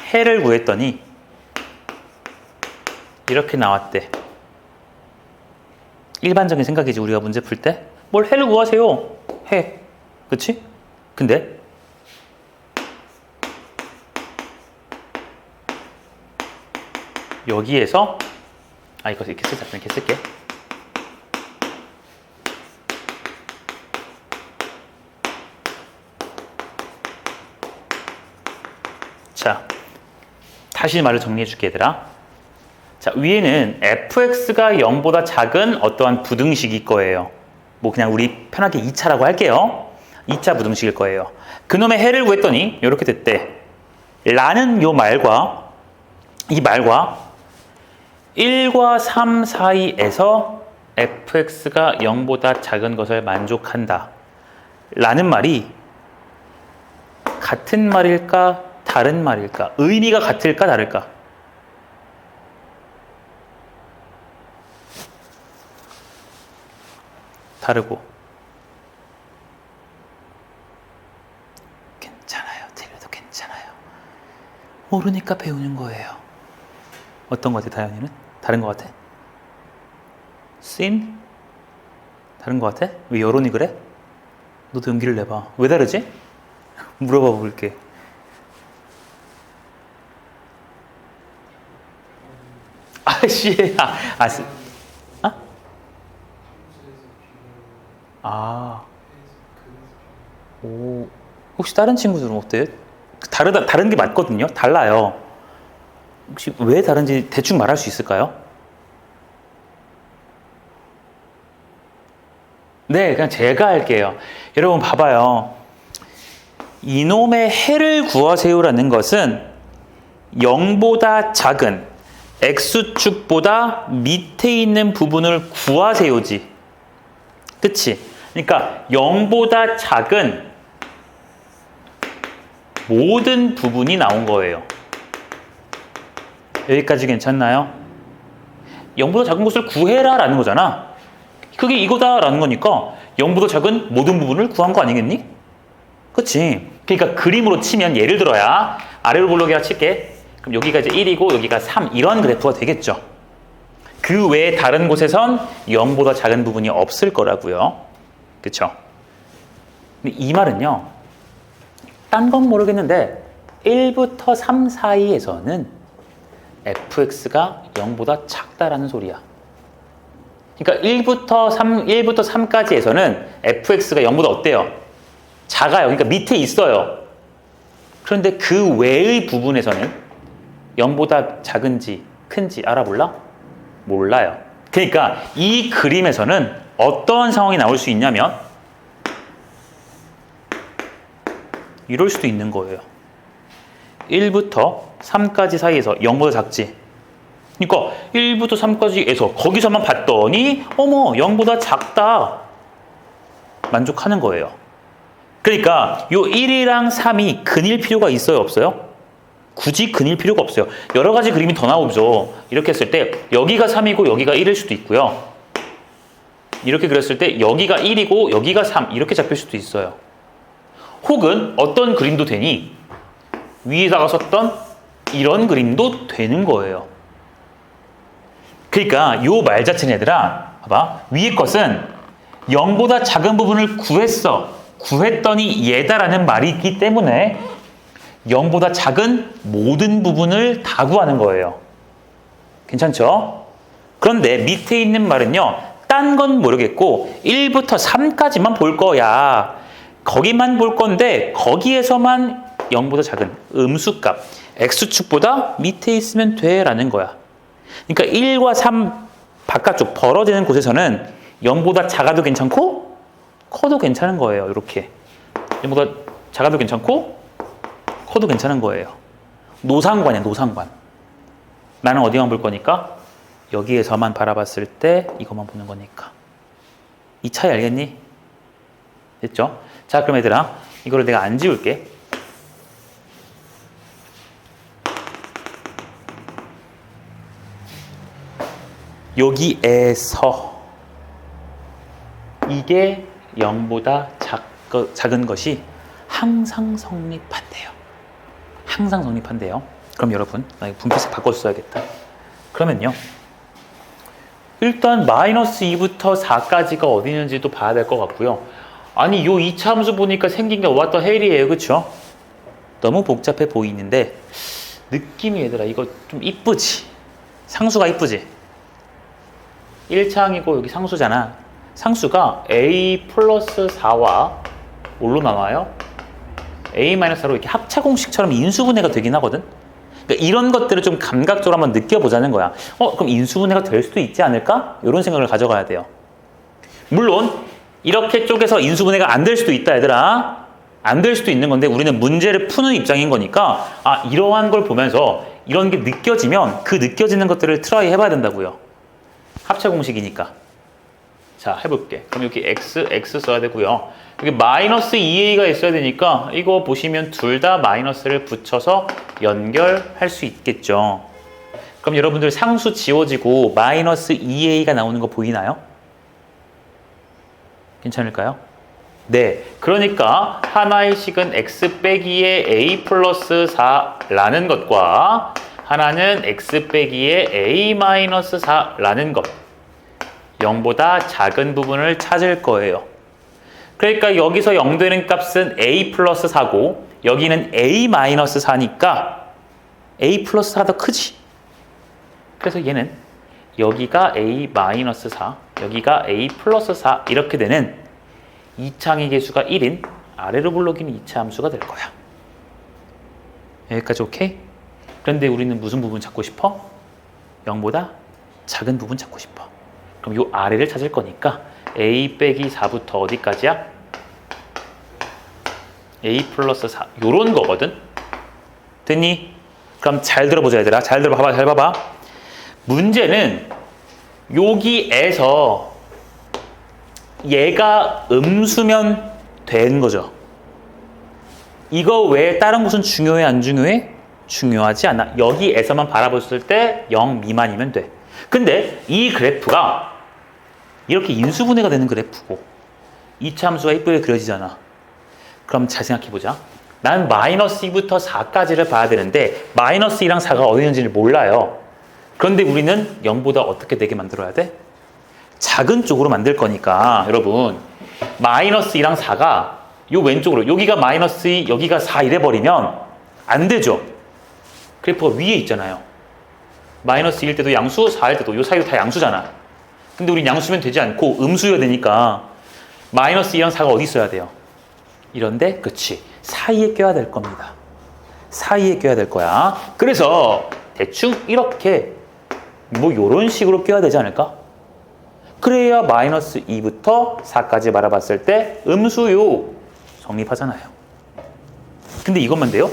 해를 구했더니 이렇게 나왔대. 일반적인 생각이지, 우리가 문제 풀 때. 뭘 해를 구하세요. 해. 그치? 근데 여기에서 이거 이렇게 쓰자. 이렇게 쓸게. 자, 다시 말을 정리해 줄게, 얘들아. 자, 위에는 fx가 0보다 작은 어떠한 부등식일 거예요. 뭐 그냥 우리 편하게 2차라고 할게요. 2차 부등식일 거예요. 그놈의 해를 구했더니 이렇게 됐대. 라는 요 말과 이 말과 1과 3 사이에서 fx가 0보다 작은 것을 만족한다 라는 말이 같은 말일까 다른 말일까? 의미가 같을까 다를까? 다르고. 괜찮아요. 틀려도 괜찮아요. 모르니까 배우는 거예요. 어떤 것 같아, 다현이는? 다른 것 같아? 씬? 다른 것 같아? 왜 여론이 그래? 너도 용기를 내봐. 왜 다르지? 물어봐 볼게. 오, 혹시 다른 친구들은 어때요? 다른 게 맞거든요? 달라요. 혹시 왜 다른지 대충 말할 수 있을까요? 네, 그냥 제가 할게요. 여러분 봐봐요. 이놈의 해를 구하세요라는 것은 0보다 작은 x축보다 밑에 있는 부분을 구하세요지. 그치? 그러니까 0보다 작은 모든 부분이 나온 거예요. 여기까지 괜찮나요? 0보다 작은 것을 구해라 라는 거잖아. 그게 이거다 라는 거니까 0보다 작은 모든 부분을 구한 거 아니겠니? 그치? 그러니까 그림으로 치면 예를 들어야 아래로 볼록이라 칠게. 그럼 여기가 이제 1이고 여기가 3 이런 그래프가 되겠죠. 그 외에 다른 곳에선 0보다 작은 부분이 없을 거라고요. 그쵸? 근데 이 말은요. 딴 건 모르겠는데 1부터 3 사이에서는 fx가 0보다 작다라는 소리야. 그러니까 1부터 3까지에서는 fx가 0보다 어때요? 작아요. 그러니까 밑에 있어요. 그런데 그 외의 부분에서는 0보다 작은지 큰지 알아볼라? 몰라요. 그러니까 이 그림에서는 어떤 상황이 나올 수 있냐면 이럴 수도 있는 거예요. 1부터 3까지 사이에서 0보다 작지. 그러니까 1부터 3까지에서 거기서만 봤더니 어머 0보다 작다. 만족하는 거예요. 그러니까 요 1이랑 3이 근일 필요가 있어요? 없어요? 굳이 근일 필요가 없어요. 여러 가지 그림이 더 나오죠. 이렇게 했을 때 여기가 3이고 여기가 1일 수도 있고요. 이렇게 그렸을 때 여기가 1이고 여기가 3 이렇게 잡힐 수도 있어요. 혹은 어떤 그림도 되니 위에다가 썼던 이런 그림도 되는 거예요. 그러니까 요 말 자체는 얘들아 봐봐. 위에 것은 0보다 작은 부분을 구했더니 얘다라는 말이 있기 때문에 0보다 작은 모든 부분을 다 구하는 거예요. 괜찮죠? 그런데 밑에 있는 말은요. 딴 건 모르겠고 1부터 3까지만 볼 거야. 거기만 볼 건데 거기에서만 0보다 작은 음수값 x축보다 밑에 있으면 돼 라는 거야. 그러니까 1과 3 바깥쪽 벌어지는 곳에서는 0보다 작아도 괜찮고 커도 괜찮은 거예요. 이렇게 0보다 작아도 괜찮고 커도 괜찮은 거예요. 노상관이야. 노상관. 나는 어디만 볼 거니까 여기에서만 바라봤을 때 이것만 보는 거니까. 이 차이 알겠니? 됐죠? 자, 그럼 얘들아 이거를 내가 안 지울게. 여기에서 이게 0보다 작은 것이 항상 성립한대요. 항상 성립한대요. 그럼 여러분, 나 이거 분필색 바꿔 써야겠다. 그러면요, 일단 마이너스 2부터 4까지가 어디 있는지도 봐야 될 것 같고요. 아니, 요 2차 함수 보니까 생긴 게 what the hell이에요. 그쵸? 너무 복잡해 보이는데 느낌이, 얘들아, 이거 좀 이쁘지? 상수가 이쁘지? 1차항이고 여기 상수잖아. 상수가 a 플러스 4와 뭘로 나와요? a-4로 이렇게 합차 공식처럼 인수분해가 되긴 하거든? 그러니까 이런 것들을 좀 감각적으로 한번 느껴보자는 거야. 그럼 인수분해가 될 수도 있지 않을까? 이런 생각을 가져가야 돼요. 물론 이렇게 쪼개서 인수분해가 안 될 수도 있다, 얘들아. 안 될 수도 있는 건데 우리는 문제를 푸는 입장인 거니까 이러한 걸 보면서 이런 게 느껴지면 그 느껴지는 것들을 트라이 해봐야 된다고요. 합차 공식이니까. 자, 해볼게. 그럼 여기 x 써야 되고요. 여기 마이너스 2a가 있어야 되니까 이거 보시면 둘 다 마이너스를 붙여서 연결할 수 있겠죠. 그럼 여러분들 상수 지워지고 마이너스 2a가 나오는 거 보이나요? 괜찮을까요? 네. 그러니까 하나의 식은 x 빼기에 a 플러스 4라는 것과 하나는 x 빼기에 a 마이너스 4라는 것. 0보다 작은 부분을 찾을 거예요. 그러니까 여기서 0 되는 값은 a 플러스 4고 여기는 a 마이너스 4니까 a 플러스 4가 더 크지. 그래서 얘는 여기가 a 마이너스 4, 여기가 a 플러스 4 이렇게 되는 2차항의 개수가 1인 아래로 불러기는 2차 함수가 될 거야. 여기까지 오케이? 그런데 우리는 무슨 부분 찾고 싶어? 0보다 작은 부분 찾고 싶어. 그럼 요 아래를 찾을 거니까 a 빼기 4부터 어디까지야? a 플러스 4 요런 거거든? 됐니? 그럼 잘 들어보자, 얘들아. 잘 들어봐봐, 잘 봐봐. 문제는 여기에서 얘가 음수면 된 거죠. 이거 외에 다른 곳은 중요해, 안 중요해? 중요하지 않아. 여기에서만 바라봤을 때 0 미만이면 돼. 근데 이 그래프가 이렇게 인수분해가 되는 그래프고 2차 함수가 이쁘게 그려지잖아. 그럼 잘 생각해보자. 난 마이너스 2부터 4까지를 봐야 되는데 마이너스 2랑 4가 어디 있는지를 몰라요. 그런데 우리는 0보다 어떻게 되게 만들어야 돼? 작은 쪽으로 만들 거니까 여러분 마이너스 2랑 4가 요 왼쪽으로 여기가 마이너스 2, 여기가 4 이래버리면 안 되죠. 그래프가 위에 있잖아요. 마이너스 2일 때도 양수, 4일 때도 요 사이도 다 양수잖아. 근데 우린 양수면 되지 않고 음수여야 되니까 마이너스 2랑 4가 어디 있어야 돼요? 이런데 그치, 사이에 껴야 될 겁니다. 사이에 껴야 될 거야. 그래서 대충 이렇게 뭐 요런 식으로 껴야 되지 않을까? 그래야 마이너스 2부터 4까지 바라봤을 때 음수요 성립하잖아요. 근데 이것만 돼요?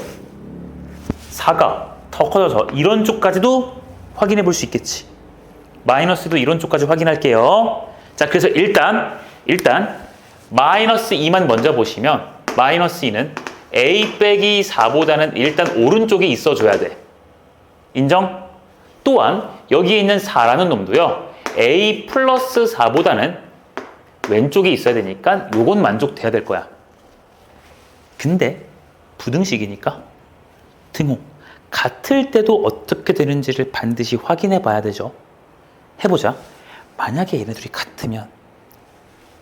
4가 더 커져서 이런 쪽까지도 확인해 볼 수 있겠지. 마이너스도 이런 쪽까지 확인할게요. 자, 그래서 일단 마이너스 2만 먼저 보시면 마이너스 2는 a 빼기 4보다는 일단 오른쪽에 있어줘야 돼. 인정? 또한 여기에 있는 4라는 놈도요. a 플러스 4보다는 왼쪽에 있어야 되니까 요건 만족돼야 될 거야. 근데 부등식이니까 등호 같을 때도 어떻게 되는지를 반드시 확인해 봐야 되죠. 해보자. 만약에 얘네들이 같으면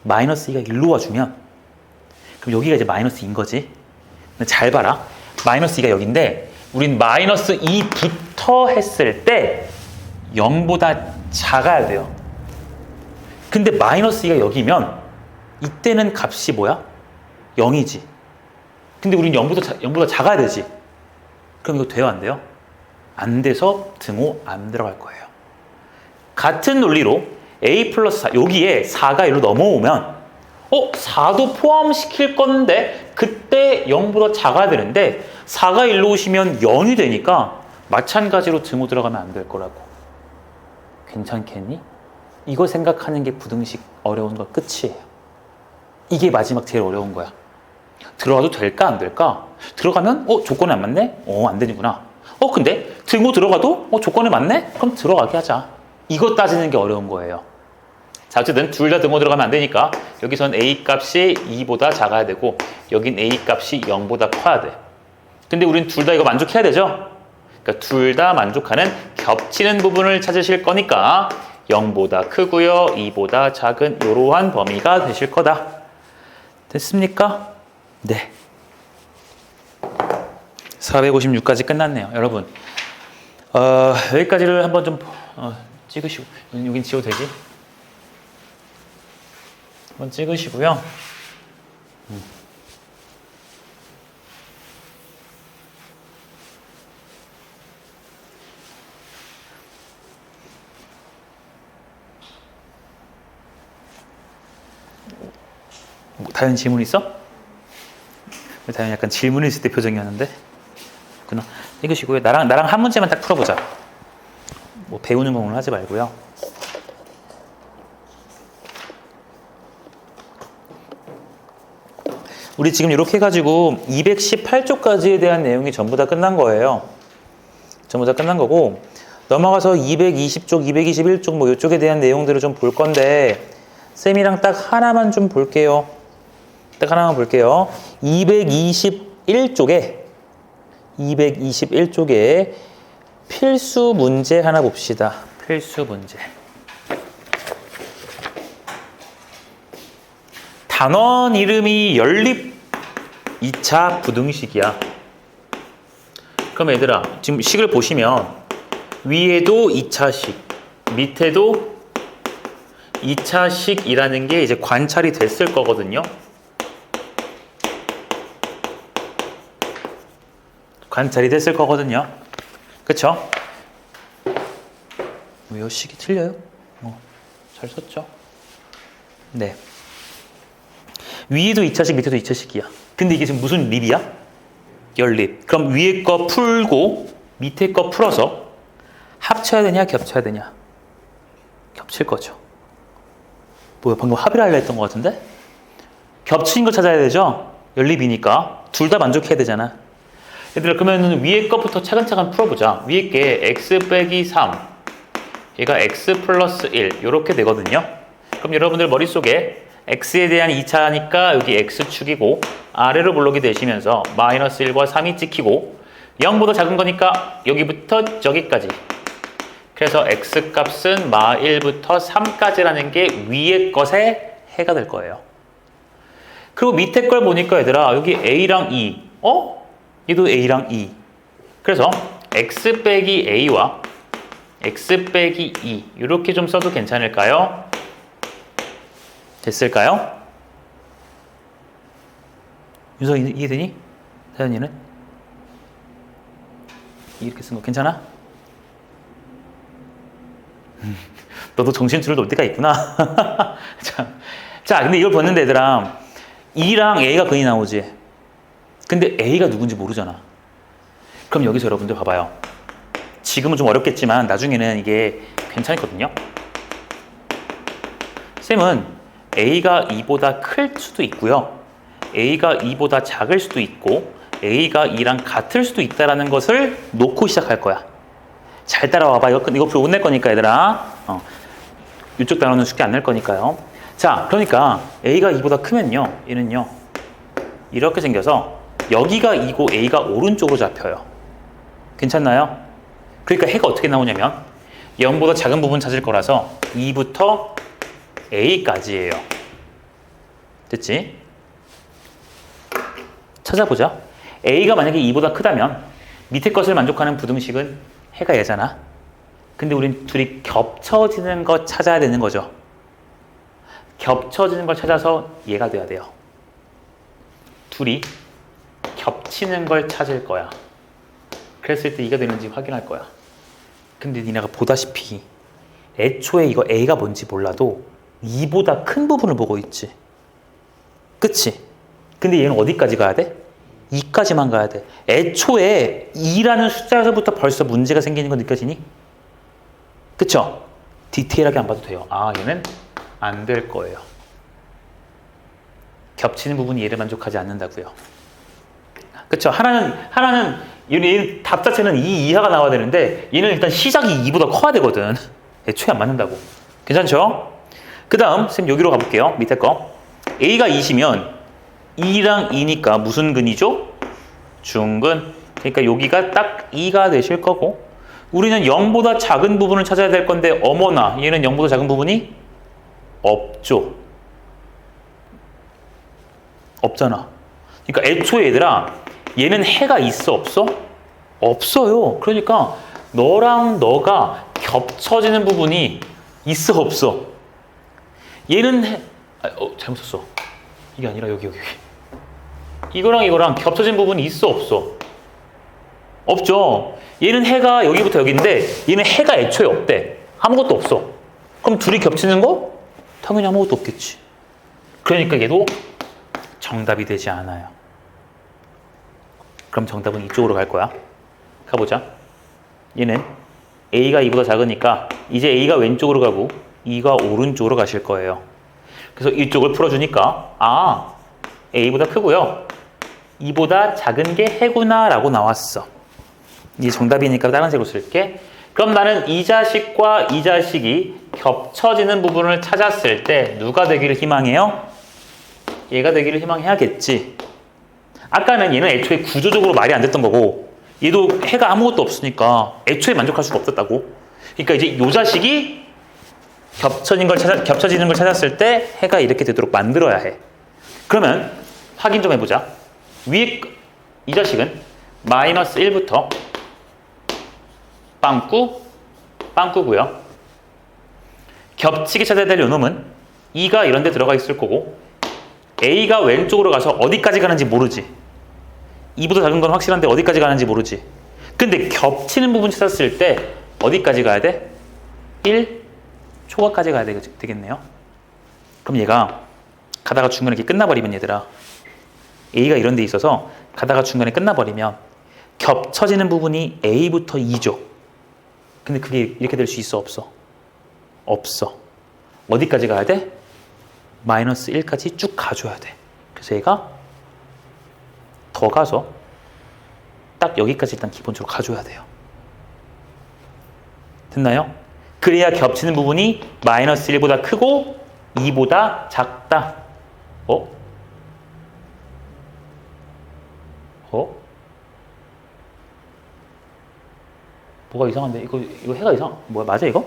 마이너스 2가 일로 와주면 그럼 여기가 이제 마이너스 2인 거지. 근데 잘 봐라. 마이너스 2가 여기인데 우린 마이너스 2부터 했을 때 0보다 작아야 돼요. 근데 마이너스 2가 여기면 이때는 값이 뭐야? 0이지. 근데 우린 0보다 작아야 되지. 그럼 이거 돼요, 안 돼요? 안 돼서 등호 안 들어갈 거예요. 같은 논리로 a 플러스 4, 여기에 4가 일로 넘어오면 4도 포함시킬 건데 그때 0보다 작아야 되는데 4가 일로 오시면 0이 되니까 마찬가지로 등호 들어가면 안 될 거라고. 괜찮겠니? 이거 생각하는 게 부등식 어려운 거 끝이에요. 이게 마지막 제일 어려운 거야. 들어가도 될까 안 될까? 들어가면 조건에 안 맞네? 안 되는구나. 근데 등호 들어가도 조건에 맞네? 그럼 들어가게 하자. 이거 따지는 게 어려운 거예요. 자, 어쨌든 둘 다 등호 들어가면 안 되니까 여기선 A 값이 2보다 작아야 되고 여긴 A 값이 0보다 커야 돼. 근데 우린 둘 다 이거 만족해야 되죠? 그러니까 둘 다 만족하는 겹치는 부분을 찾으실 거니까 0보다 크고요, 2보다 작은 이러한 범위가 되실 거다. 됐습니까? 네. 456까지 끝났네요. 여러분, 여기까지를 한번 좀 찍으시고, 여긴 지워도 되지? 한번 찍으시고요. 다현 질문 있어? 다현 약간 질문 있을 때 표정이었는데. 그렇구나. 읽으시고요. 나랑 한 문제만 딱 풀어보자. 뭐 배우는 거 오늘 하지 말고요. 우리 지금 이렇게 해가지고 218쪽까지에 대한 내용이 전부 다 끝난 거예요. 전부 다 끝난 거고 넘어가서 220쪽, 221쪽 뭐 이쪽에 대한 내용들을 좀 볼 건데 쌤이랑 딱 하나만 좀 볼게요. 딱 하나만 볼게요. 221쪽에 필수 문제 하나 봅시다. 필수 문제. 단원 이름이 연립 2차 부등식이야. 그럼 얘들아, 지금 식을 보시면 위에도 2차식, 밑에도 2차식이라는 게 이제 관찰이 됐을 거거든요. 관찰이 됐을 거거든요. 그쵸? 왜 식이 틀려요? 잘 썼죠? 네. 위에도 2차식, 밑에도 2차식이야. 근데 이게 지금 무슨 립이야? 연립. 그럼 위에 거 풀고 밑에 거 풀어서 합쳐야 되냐, 겹쳐야 되냐? 겹칠 거죠. 뭐야, 방금 합의를 하려 했던 것 같은데? 겹친 거 찾아야 되죠? 연립이니까. 둘 다 만족해야 되잖아. 얘들아, 그러면 위에 것부터 차근차근 풀어보자. 위에 게 x 빼기 3, 얘가 x 플러스 1 이렇게 되거든요. 그럼 여러분들 머릿속에 x에 대한 2차니까 여기 x축이고 아래로 블록이 되시면서 마이너스 1과 3이 찍히고 0보다 작은 거니까 여기부터 저기까지. 그래서 x값은 마 1부터 3까지라는 게 위에 것의 해가 될 거예요. 그리고 밑에 걸 보니까 얘들아 여기 a랑 2 얘도 a랑 2 그래서 x 빼기 a와 x 빼기 2 이렇게 좀 써도 괜찮을까요? 됐을까요? 윤서 이해되니? 다현이는? 이렇게 쓴 거 괜찮아? 너도 정신줄을 놓을 때가 있구나. 자, 근데 이걸 봤는데 얘들아 2랑 a가 근이 나오지. 근데 a가 누군지 모르잖아. 그럼 여기서 여러분들 봐봐요. 지금은 좀 어렵겠지만 나중에는 이게 괜찮거든요. 쌤은 a가 2보다 클 수도 있고요. a가 2보다 작을 수도 있고 a가 2랑 같을 수도 있다는 것을 놓고 시작할 거야. 잘 따라와봐. 이거 별로 못 낼 거니까 얘들아. 이쪽 단어는 쉽게 안 낼 거니까요. 자, 그러니까 a가 2보다 크면요. 얘는요. 이렇게 생겨서 여기가 2고 a가 오른쪽으로 잡혀요. 괜찮나요? 그러니까 해가 어떻게 나오냐면 0보다 작은 부분 찾을 거라서 2부터 a까지예요. 됐지? 찾아보자. a가 만약에 2보다 크다면 밑에 것을 만족하는 부등식은 해가 얘잖아. 근데 우린 둘이 겹쳐지는 거 찾아야 되는 거죠. 겹쳐지는 걸 찾아서 얘가 돼야 돼요. 둘이 겹치는 걸 찾을 거야. 그랬을 때 이가 되는지 확인할 거야. 근데 니네가 보다시피 애초에 이거 a가 뭔지 몰라도 2보다 큰 부분을 보고 있지. 그치? 근데 얘는 어디까지 가야 돼? 2까지만 가야 돼. 애초에 2라는 숫자에서부터 벌써 문제가 생기는 거 느껴지니? 그쵸? 디테일하게 안 봐도 돼요. 아, 얘는 안 될 거예요. 겹치는 부분이 얘를 만족하지 않는다고요. 그쵸? 하나는 얘는 답 자체는 2 이하가 나와야 되는데 얘는 일단 시작이 2보다 커야 되거든. 애초에 안 맞는다고. 괜찮죠? 그 다음 쌤 여기로 가볼게요. 밑에 거. A가 2시면 2랑 2니까 무슨 근이죠? 중근. 그러니까 여기가 딱 2가 되실 거고, 우리는 0보다 작은 부분을 찾아야 될 건데 어머나 얘는 0보다 작은 부분이 없죠. 없잖아. 그러니까 애초에 얘들아, 얘는 해가 있어 없어? 없어요. 그러니까 너랑 너가 겹쳐지는 부분이 있어 없어? 얘는 잘못 썼어. 이게 아니라 여기. 이거랑 이거랑 겹쳐진 부분이 있어 없어? 없죠. 얘는 해가 여기부터 여기인데 얘는 해가 애초에 없대. 아무것도 없어. 그럼 둘이 겹치는 거? 당연히 아무것도 없겠지. 그러니까 얘도 정답이 되지 않아요. 그럼 정답은 이쪽으로 갈 거야. 가보자. 얘는 A가 2보다 작으니까 이제 A가 왼쪽으로 가고 2가 오른쪽으로 가실 거예요. 그래서 이쪽을 풀어주니까 A보다 크고요. 2보다 작은 게 해구나 라고 나왔어. 이게 정답이니까 다른 색으로 쓸게. 그럼 나는 이 자식과 이 자식이 겹쳐지는 부분을 찾았을 때 누가 되기를 희망해요? 얘가 되기를 희망해야겠지. 아까는 얘는 애초에 구조적으로 말이 안 됐던 거고 얘도 해가 아무것도 없으니까 애초에 만족할 수가 없었다고. 그러니까 이제 이 자식이 겹쳐지는 걸 찾았을 때 해가 이렇게 되도록 만들어야 해. 그러면 확인 좀 해보자. 위에 이 자식은 마이너스 1부터 빵꾸고요. 겹치게 찾아야 될 요놈은 2가 이런 데 들어가 있을 거고 A가 왼쪽으로 가서 어디까지 가는지 모르지. 2보다 작은 건 확실한데 어디까지 가는지 모르지. 근데 겹치는 부분 찾았을 때 어디까지 가야 돼? 1 초과까지 가야 되겠네요. 그럼 얘가 가다가 중간에 이렇게 끝나버리면 얘들아, A가 이런 데 있어서 가다가 중간에 끝나버리면 겹쳐지는 부분이 A부터 2죠. 근데 그게 이렇게 될 수 있어 없어? 없어. 어디까지 가야 돼? 마이너스 1까지 쭉 가줘야 돼. 그래서 얘가 더 가서 딱 여기까지 일단 기본적으로 가줘야 돼요. 됐나요? 그래야 겹치는 부분이 마이너스 1보다 크고 2보다 작다. 뭐가 이상한데? 이거 해가 뭐야? 맞아 이거?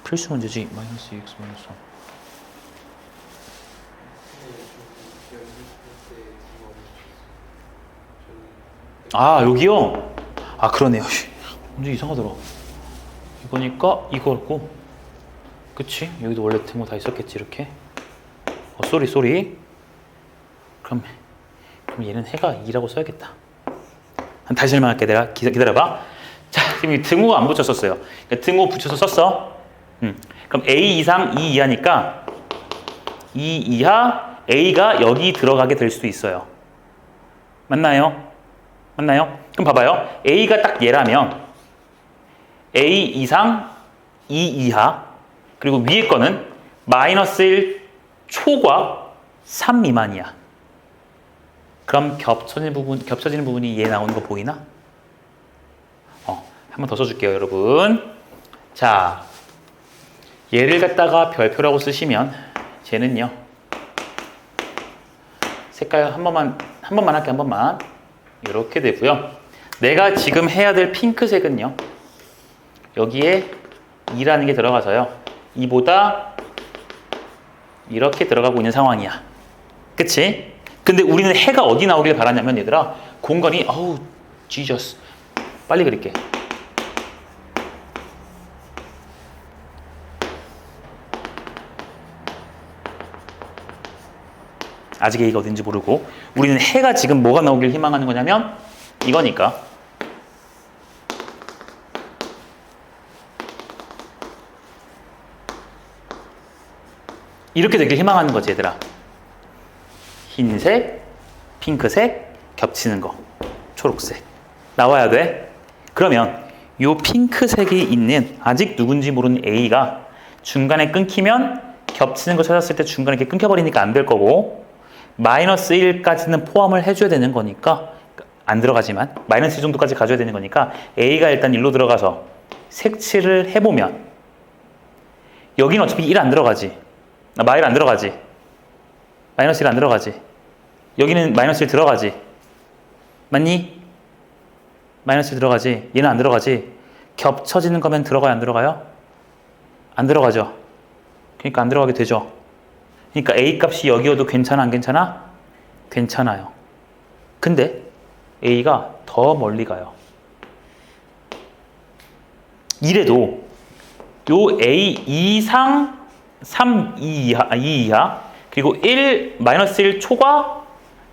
필수 문제지. 마이너스 2x 마이너스 3. 여기요? 그러네요. 문제 이상하더라. 이거니까 이거고, 그치? 여기도 원래 등호 다 있었겠지 이렇게. 쏘리. 그럼 얘는 해가 2라고 써야겠다. 다시 설명할게. 내가 기다려봐. 자, 지금 등호 안 붙였었어요. 그러니까 등호 붙여서 썼어. 그럼 A 이상 2 이하니까 2 이하 A가 여기 들어가게 될 수도 있어요. 맞나요? 그럼 봐봐요. A가 딱 얘라면 A 이상 2 이하, 그리고 위에 거는 마이너스 1 초과 3 미만이야. 그럼 겹쳐지는 부분이 얘 나오는 거 보이나? 한 번 더 써줄게요, 여러분. 자, 얘를 갖다가 별표라고 쓰시면 쟤는요. 색깔 한 번만 할게. 이렇게 되고요. 내가 지금 해야 될 핑크색은요. 여기에 2라는 게 들어가서요. 2보다 이렇게 들어가고 있는 상황이야. 그치? 근데 우리는 해가 어디 나오길 바라냐면 얘들아, 공간이 지저스. 빨리 그릴게. 아직 A가 어딘지 모르고 우리는 해가 지금 뭐가 나오길 희망하는 거냐면 이거니까. 이렇게 되길 희망하는 거지 얘들아. 흰색, 핑크색, 겹치는 거, 초록색 나와야 돼. 그러면 이 핑크색이 있는 아직 누군지 모르는 A가 중간에 끊기면 겹치는 거 찾았을 때 중간에 이렇게 끊겨버리니까 안 될 거고, 마이너스 1까지는 포함을 해줘야 되는 거니까 안 들어가지만 마이너스 1 정도까지 가져야 되는 거니까 A가 일단 1로 들어가서 색칠을 해보면 여기는 어차피 1 안 들어가지. 마일 안 들어가지. 마이너스 1 안 들어가지. 여기는 마이너스 1 들어가지. 맞니? 마이너스 1 들어가지. 얘는 안 들어가지. 겹쳐지는 거면 들어가요? 안 들어가요? 안 들어가죠. 그러니까 안 들어가게 되죠. 그러니까 A 값이 여기여도 괜찮아? 안 괜찮아? 괜찮아요. 근데 A가 더 멀리 가요. 이래도 요 A 이상 3 2 이하 그리고 1 마이너스 1 초과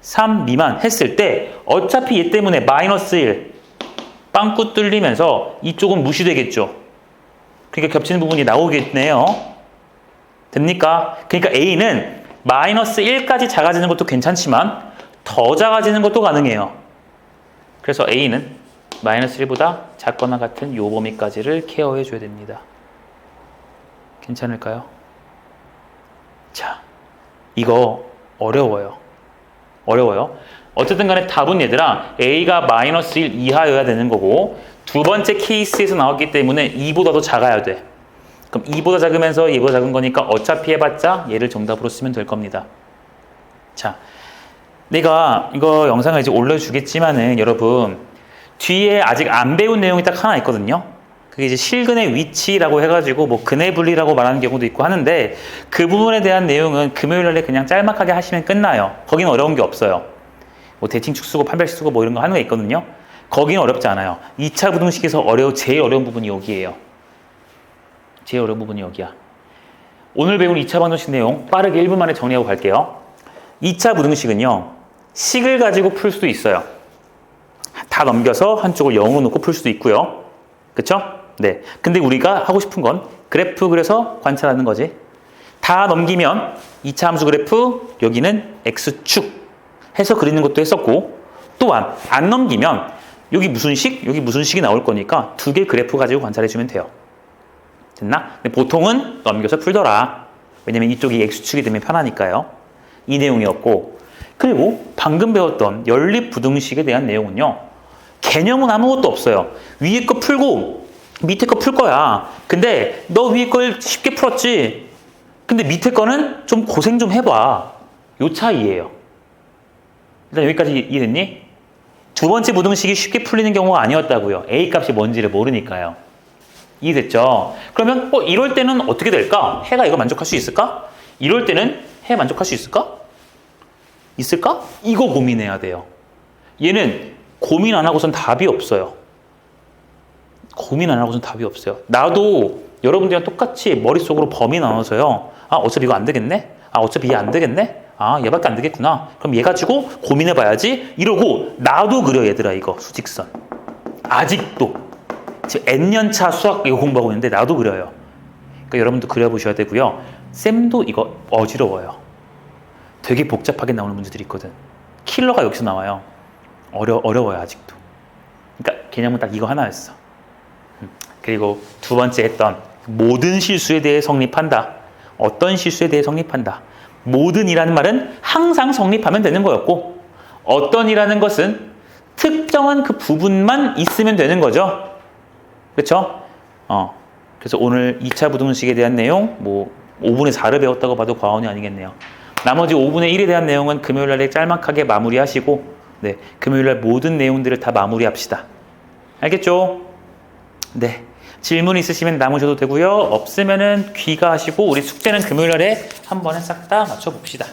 3 미만 했을 때 어차피 얘 때문에 마이너스 1 빵꾸 뚫리면서 이쪽은 무시되겠죠. 그러니까 겹치는 부분이 나오겠네요. 됩니까? 그러니까 A는 마이너스 1까지 작아지는 것도 괜찮지만 더 작아지는 것도 가능해요. 그래서 A는 마이너스 1보다 작거나 같은 요 범위까지를 케어해 줘야 됩니다. 괜찮을까요? 자, 이거 어려워요. 어쨌든 간에 답은 얘들아 A가 마이너스 1 이하여야 되는 거고 두 번째 케이스에서 나왔기 때문에 2보다 더 작아야 돼. 그럼 2보다 작으면서 얘보다 작은 거니까 어차피 해봤자 얘를 정답으로 쓰면 될 겁니다. 자, 내가 이거 영상을 이제 올려주겠지만은 여러분 뒤에 아직 안 배운 내용이 딱 하나 있거든요. 그게 이제 실근의 위치라고 해가지고 뭐 근의 분리라고 말하는 경우도 있고 하는데 그 부분에 대한 내용은 금요일날에 그냥 짤막하게 하시면 끝나요. 거기는 어려운 게 없어요. 뭐 대칭축 쓰고 판별식 쓰고 뭐 이런 거 하는 게 있거든요. 거기는 어렵지 않아요. 2차 부등식에서 제일 어려운 부분이 여기예요. 제일 어려운 부분이 여기야. 오늘 배운 2차 방정식 내용 빠르게 1분 만에 정리하고 갈게요. 2차 부등식은요. 식을 가지고 풀 수도 있어요. 다 넘겨서 한쪽을 0으로 놓고 풀 수도 있고요. 그쵸? 네. 근데 우리가 하고 싶은 건 그래프 그려서 관찰하는 거지. 다 넘기면 2차 함수 그래프 여기는 x축 해서 그리는 것도 했었고 또한 안 넘기면 여기 무슨 식? 여기 무슨 식이 나올 거니까 두 개 그래프 가지고 관찰해 주면 돼요. 됐나? 근데 보통은 넘겨서 풀더라. 왜냐면 이쪽이 x축이 되면 편하니까요. 이 내용이었고 그리고 방금 배웠던 연립부등식에 대한 내용은요. 개념은 아무것도 없어요. 위에 거 풀고 밑에 거 풀 거야. 근데 너 위에 걸 쉽게 풀었지. 근데 밑에 거는 좀 고생 좀 해봐. 요 차이예요. 일단 여기까지 이해됐니? 두 번째 부등식이 쉽게 풀리는 경우가 아니었다고요. A 값이 뭔지를 모르니까요. 이해됐죠? 그러면 이럴 때는 어떻게 될까? 해가 이거 만족할 수 있을까? 이럴 때는 해 만족할 수 있을까? 있을까? 이거 고민해야 돼요. 얘는 고민 안 하고선 답이 없어요. 고민 안 하고선 답이 없어요. 나도 여러분들이랑 똑같이 머릿속으로 범위 나눠서요. 아, 어차피 이거 안 되겠네? 아, 어차피 얘 안 되겠네? 아, 얘밖에 안 되겠구나. 그럼 얘 가지고 고민해봐야지. 이러고 나도 그려 얘들아 이거 수직선. 아직도. 지금 N년차 수학 이거 공부하고 있는데 나도 그려요. 그러니까 여러분도 그려보셔야 되고요. 쌤도 이거 어지러워요. 되게 복잡하게 나오는 문제들이 있거든. 킬러가 여기서 나와요. 어려워요 아직도. 그러니까 개념은 딱 이거 하나였어. 그리고 두 번째 했던 모든 실수에 대해 성립한다. 어떤 실수에 대해 성립한다. 모든이라는 말은 항상 성립하면 되는 거였고 어떤이라는 것은 특정한 그 부분만 있으면 되는 거죠. 그렇죠? 그래서 오늘 2차 부등식에 대한 내용 5분의 4를 배웠다고 봐도 과언이 아니겠네요. 나머지 5분의 1에 대한 내용은 금요일날에 짤막하게 마무리하시고 네, 금요일날 모든 내용들을 다 마무리합시다. 알겠죠? 네. 질문 있으시면 남으셔도 되고요. 없으면은 귀가하시고 우리 숙제는 금요일날에 한 번에 싹 다 맞춰봅시다.